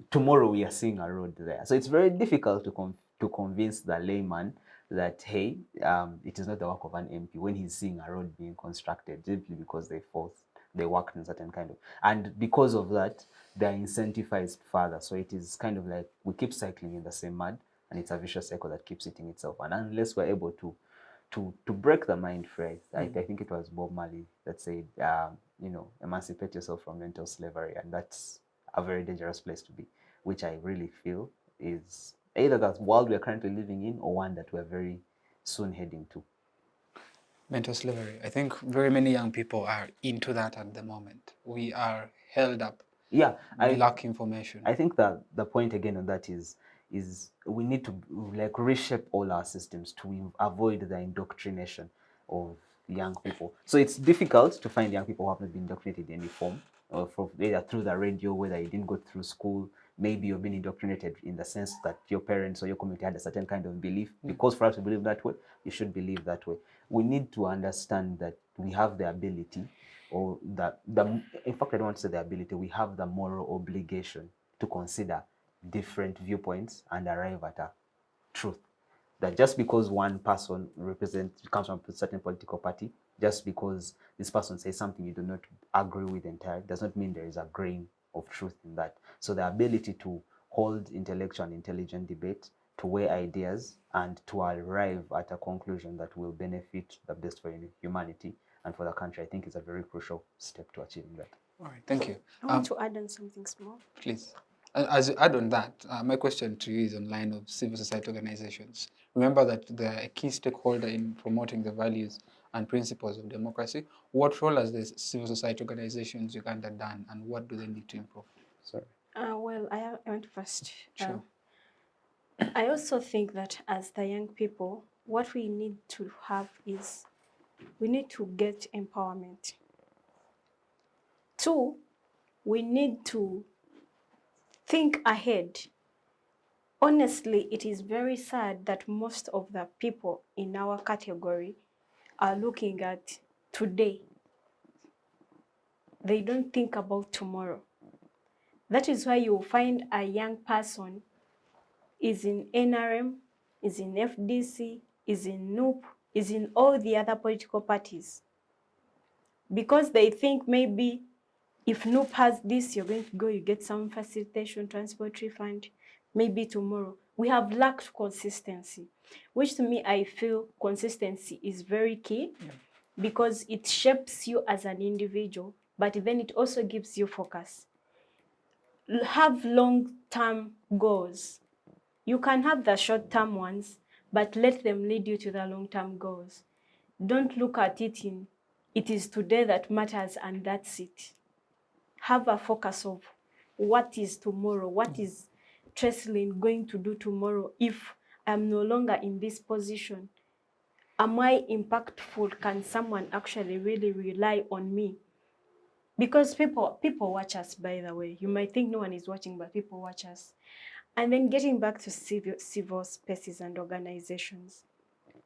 Speaker 7: tomorrow we are seeing a road there. So it's very difficult to convince the layman that, hey, it is not the work of an MP when he's seeing a road being constructed simply because they worked in certain kind of, and because of that, they're incentivized further. So it is kind of like we keep cycling in the same mud, and it's a vicious cycle that keeps eating itself. And unless we're able to break the mind frame, I think it was Bob Marley that said, emancipate yourself from mental slavery, and that's a very dangerous place to be, which I really feel is either the world we're currently living in or one that we're very soon heading to.
Speaker 1: Mental slavery. I think very many young people are into that at the moment. We are held up.
Speaker 7: Yeah,
Speaker 1: we lack information.
Speaker 7: I think that the point again on that is we need to reshape all our systems to avoid the indoctrination of young people. So it's difficult to find young people who have not been indoctrinated in any form, or either through the radio, whether you didn't go through school, maybe you've been indoctrinated in the sense that your parents or your community had a certain kind of belief. Because for us to believe that way, you should believe that way. We need to understand that we have the ability, or in fact, I don't want to say the ability, we have the moral obligation to consider different viewpoints and arrive at a truth. That just because one person comes from a certain political party, just because this person says something you do not agree with entirely, does not mean there is a grain of truth in that. So the ability to hold intellectual and intelligent debate, to weigh ideas, and to arrive at a conclusion that will benefit the best for humanity and for the country, I think is a very crucial step to achieving that.
Speaker 1: All right, thank you.
Speaker 3: I want to add on something small.
Speaker 1: Please. As you add on that, my question to you is on line of civil society organizations. Remember that they are a key stakeholder in promoting the values and principles of democracy. What role has the civil society organizations Uganda done, and what do they need to improve? Sorry.
Speaker 3: Well, I want to first.
Speaker 1: Sure.
Speaker 3: I also think that as the young people, what we need to have is we need to get empowerment. 2, we need to think ahead. Honestly, it is very sad that most of the people in our category are looking at today. They don't think about tomorrow. That is why you find a young person is in NRM, is in FDC, is in NUP, is in all the other political parties. Because they think maybe if NUP has this, you're going to go, you get some facilitation, transport refund, maybe tomorrow. We have lacked consistency, which to me, I feel consistency is very key because it shapes you as an individual, but then it also gives you focus. Have long-term goals. You can have the short-term ones, but let them lead you to the long-term goals. Don't look at it it is today that matters and that's it. Have a focus of what is tomorrow, what is Trassyleen going to do tomorrow if I'm no longer in this position? Am I impactful? Can someone actually really rely on me? Because people watch us, by the way. You might think no one is watching, but people watch us. And then getting back to civil spaces and organizations.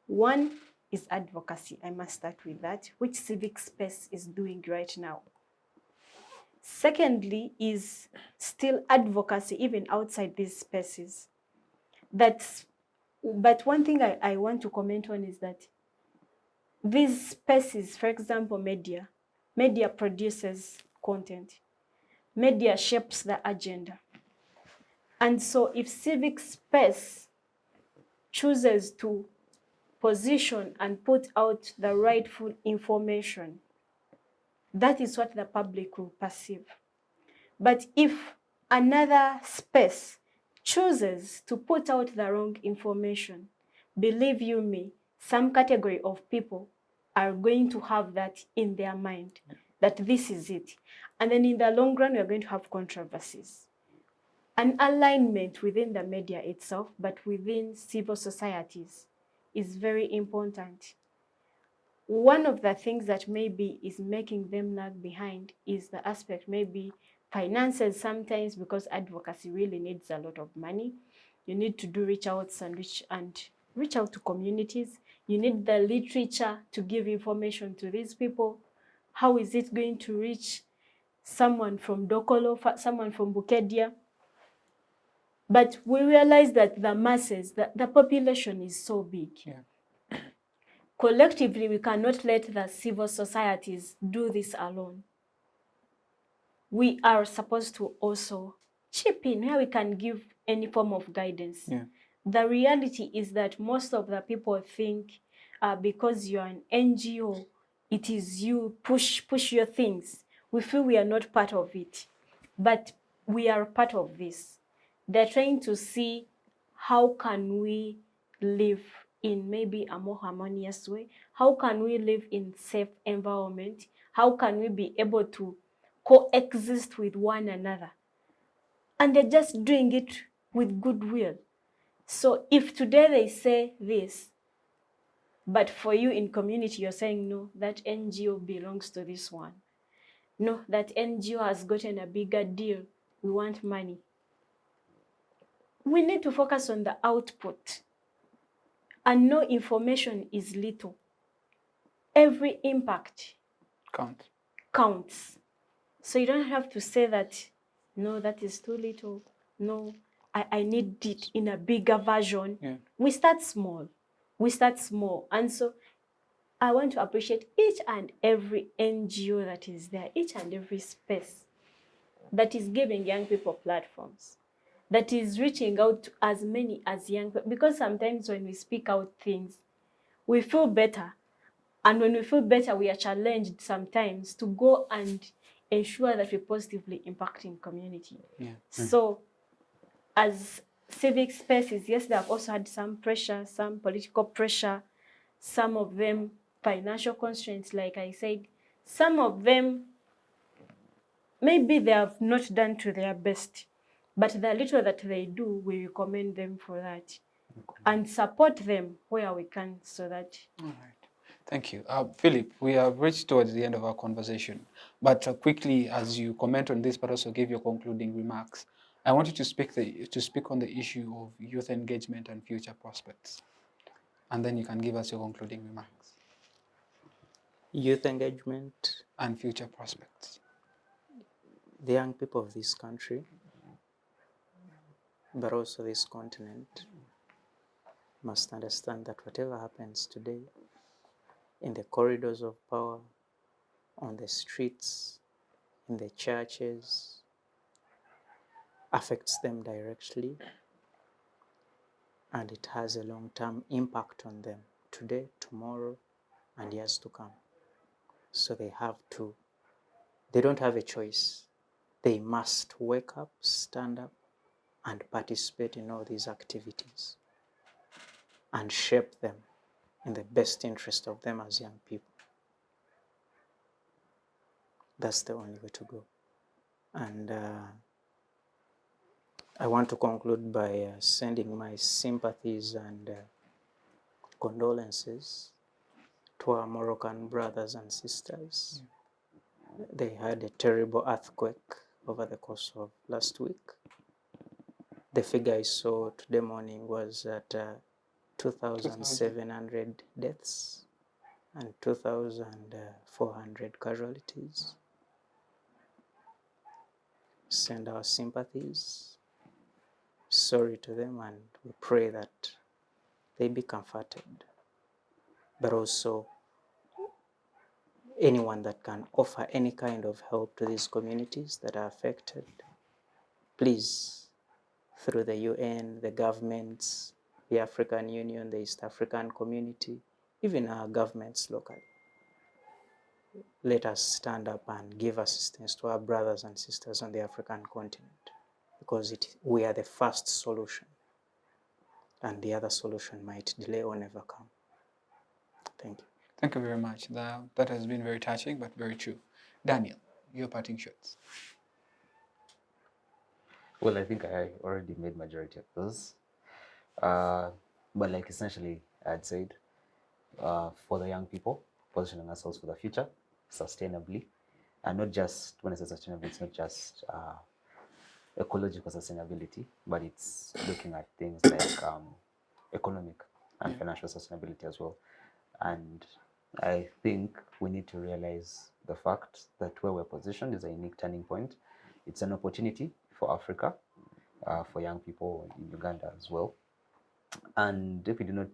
Speaker 3: One is advocacy. I must start with that, which Civic Space is doing right now. Secondly is still advocacy, even outside these spaces. But one thing I want to comment on is that these spaces, for example, media produces content. Media shapes the agenda. And so if Civic Space chooses to position and put out the rightful information, that is what the public will perceive. But if another space chooses to put out the wrong information, believe you me, some category of people are going to have that in their mind, that this is it. And then in the long run, we are going to have controversies. An alignment within the media itself, but within civil societies, is very important. one of the things that maybe is making them lag behind is the aspect maybe finances sometimes, because advocacy really needs a lot of money. You need to do reach outs and reach out to communities. You need the literature to give information to these people. How is it going to reach someone from Dokolo, someone from Bukedia? But we realize that the masses, the population is so big.
Speaker 1: Yeah.
Speaker 3: Collectively, we cannot let the civil societies do this alone. We are supposed to also chip in where we can give any form of guidance.
Speaker 1: Yeah.
Speaker 3: The reality is that most of the people think because you're an NGO, it is you push your things. We feel we are not part of it, but we are part of this. They're trying to see how can we live in maybe a more harmonious way? How can we live in safe environment? How can we be able to coexist with one another? And they're just doing it with goodwill. So if today they say this, but for you in community, you're saying, no, that NGO belongs to this one. No, that NGO has gotten a bigger deal. We want money. We need to focus on the output. And no information is little. Every impact counts. So you don't have to say that, no, that is too little. No, I need it in a bigger version.
Speaker 1: Yeah.
Speaker 3: We start small. And so I want to appreciate each and every NGO that is there, each and every space that is giving young people platforms, that is reaching out to as many as young people. Because sometimes when we speak out things, we feel better. And when we feel better, we are challenged sometimes to go and ensure that we're positively impacting community.
Speaker 1: Yeah.
Speaker 3: So as civic spaces, yes, they have also had some pressure, some political pressure, some of them financial constraints, like I said. Some of them, maybe they have not done to their best, but the little that they do, we recommend them for that and support them where we can so that...
Speaker 1: All right. Thank you. Philip, we have reached towards the end of our conversation, but quickly, as you comment on this, but also give your concluding remarks, I want you to speak on the issue of youth engagement and future prospects, and then you can give us your concluding remarks.
Speaker 5: Youth engagement.
Speaker 1: And future prospects.
Speaker 5: The young people of this country, but also this continent, must understand that whatever happens today in the corridors of power, on the streets, in the churches, affects them directly, and it has a long-term impact on them today, tomorrow, and years to come. So they don't have a choice. They must wake up, stand up, and participate in all these activities and shape them in the best interest of them as young people. That's the only way to go. And I want to conclude by sending my sympathies and condolences to our Moroccan brothers and sisters. They had a terrible earthquake over the course of last week. The figure I saw today morning was at 2,700 deaths and 2,400 casualties. Send our sympathies. Sorry to them, and we pray that they be comforted. But also, anyone that can offer any kind of help to these communities that are affected, please, through the UN, the governments, the African Union, the East African Community, even our governments locally, let us stand up and give assistance to our brothers and sisters on the African continent, because we are the first solution, and the other solution might delay or never come. Thank you.
Speaker 1: Thank you very much. That has been very touching, but very true. Daniel, your parting shots.
Speaker 4: Well, I think I already made majority of those. But like essentially, I'd said, for the young people,
Speaker 7: positioning ourselves for the future sustainably, and not just, when I say sustainable, it's not just ecological sustainability, but it's looking at things like economic and financial sustainability as well. And I think we need to realize the fact that where we're positioned is a unique turning point. It's an opportunity for Africa, for young people in Uganda as well. And if we do not,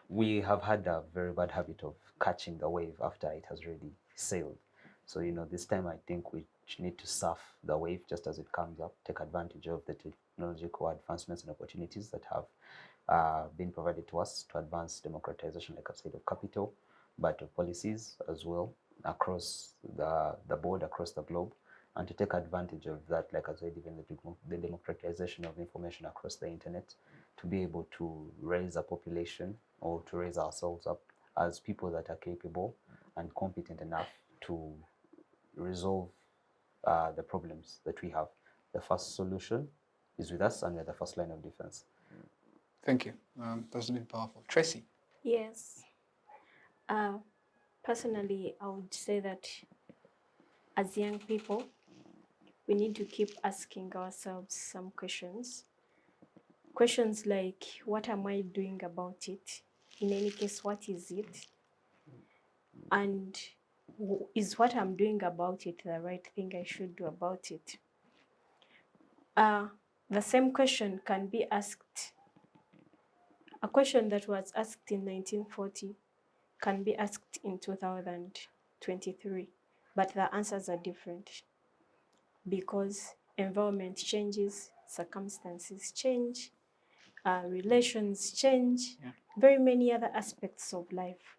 Speaker 7: we have had a very bad habit of catching the wave after it has already sailed. So, this time I think we need to surf the wave just as it comes up, take advantage of the technological advancements and opportunities that have been provided to us to advance democratization, like I said, of capital, but of policies as well across the board, across the globe, and to take advantage of that, like I said, even the democratization of information across the internet, to be able to raise a population or to raise ourselves up as people that are capable and competent enough to resolve the problems that we have. The first solution is with us, and we're the first line of defense.
Speaker 1: Thank you. That's been powerful. Tracy?
Speaker 3: Yes. Personally, I would say that as young people, we need to keep asking ourselves some questions. Questions like, what am I doing about it? In any case, what is it? And is what I'm doing about it the right thing I should do about it? The same question can be asked. A question that was asked in 1940 can be asked in 2023, but the answers are different because environment changes, circumstances change, relations change, very many other aspects of life.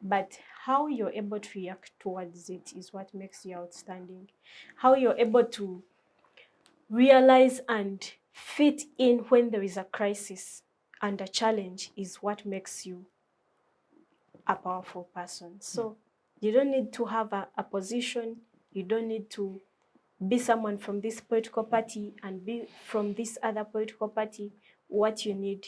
Speaker 3: But how you're able to react towards it is what makes you outstanding. How you're able to realize and fit in when there is a crisis and a challenge is what makes you a powerful person. So you don't need to have a position. You don't need to be someone from this political party and be from this other political party. What you need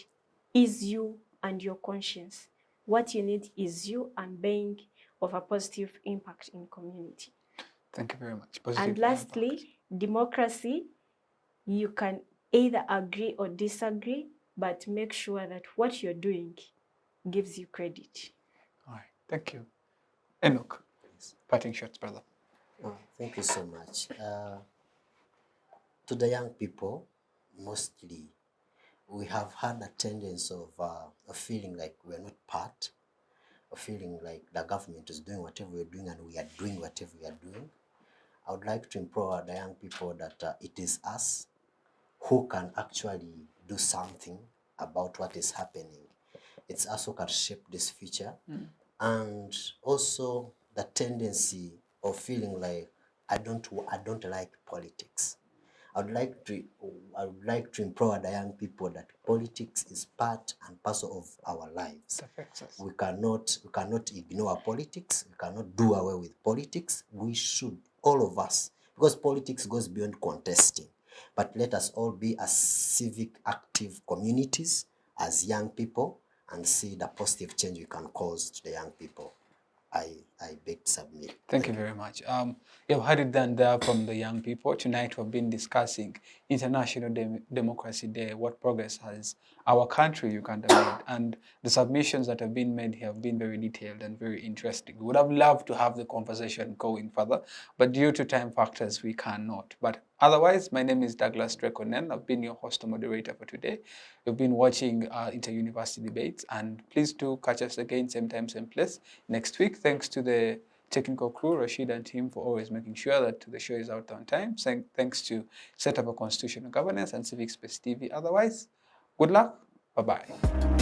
Speaker 3: is you and your conscience. What you need is you and being of a positive impact in community.
Speaker 1: Thank you very much. Positive
Speaker 3: and lastly,
Speaker 1: impact.
Speaker 3: Democracy, you can either agree or disagree, but make sure that what you're doing gives you credit.
Speaker 1: All right. Thank you. Enoch, parting shots, brother.
Speaker 2: Thank you so much. To the young people, mostly, we have had a tendency of feeling like we're not part, of feeling like the government is doing whatever we're doing and we are doing whatever we are doing. I would like to implore the young people that it is us who can actually do something about what is happening. It's us who can shape this future. And also the tendency of feeling like I don't like politics. I would like to implore the young people that politics is part and parcel of our lives.
Speaker 1: It affects us.
Speaker 2: We cannot ignore politics. We cannot do away with politics. We should, all of us, because politics goes beyond contesting. But let us all be as civic active communities, as young people, and see the positive change we can cause to the young people. I beg to submit.
Speaker 1: Thank you very much. You've heard it done there from the young people. Tonight we've been discussing International Democracy Day, what progress has our country, Uganda, made. And the submissions that have been made here have been very detailed and very interesting. We would have loved to have the conversation going further, but due to time factors, we cannot. But otherwise, my name is Douglas Drake. I've been your host and moderator for today. You've been watching Inter-University Debates, and please do catch us again, same time, same place, next week. Thanks to the technical crew, Rashid and team, for always making sure that the show is out on time. Thanks to Set Up a Constitutional Governance and Civic Space TV. Otherwise, good luck. Bye-bye.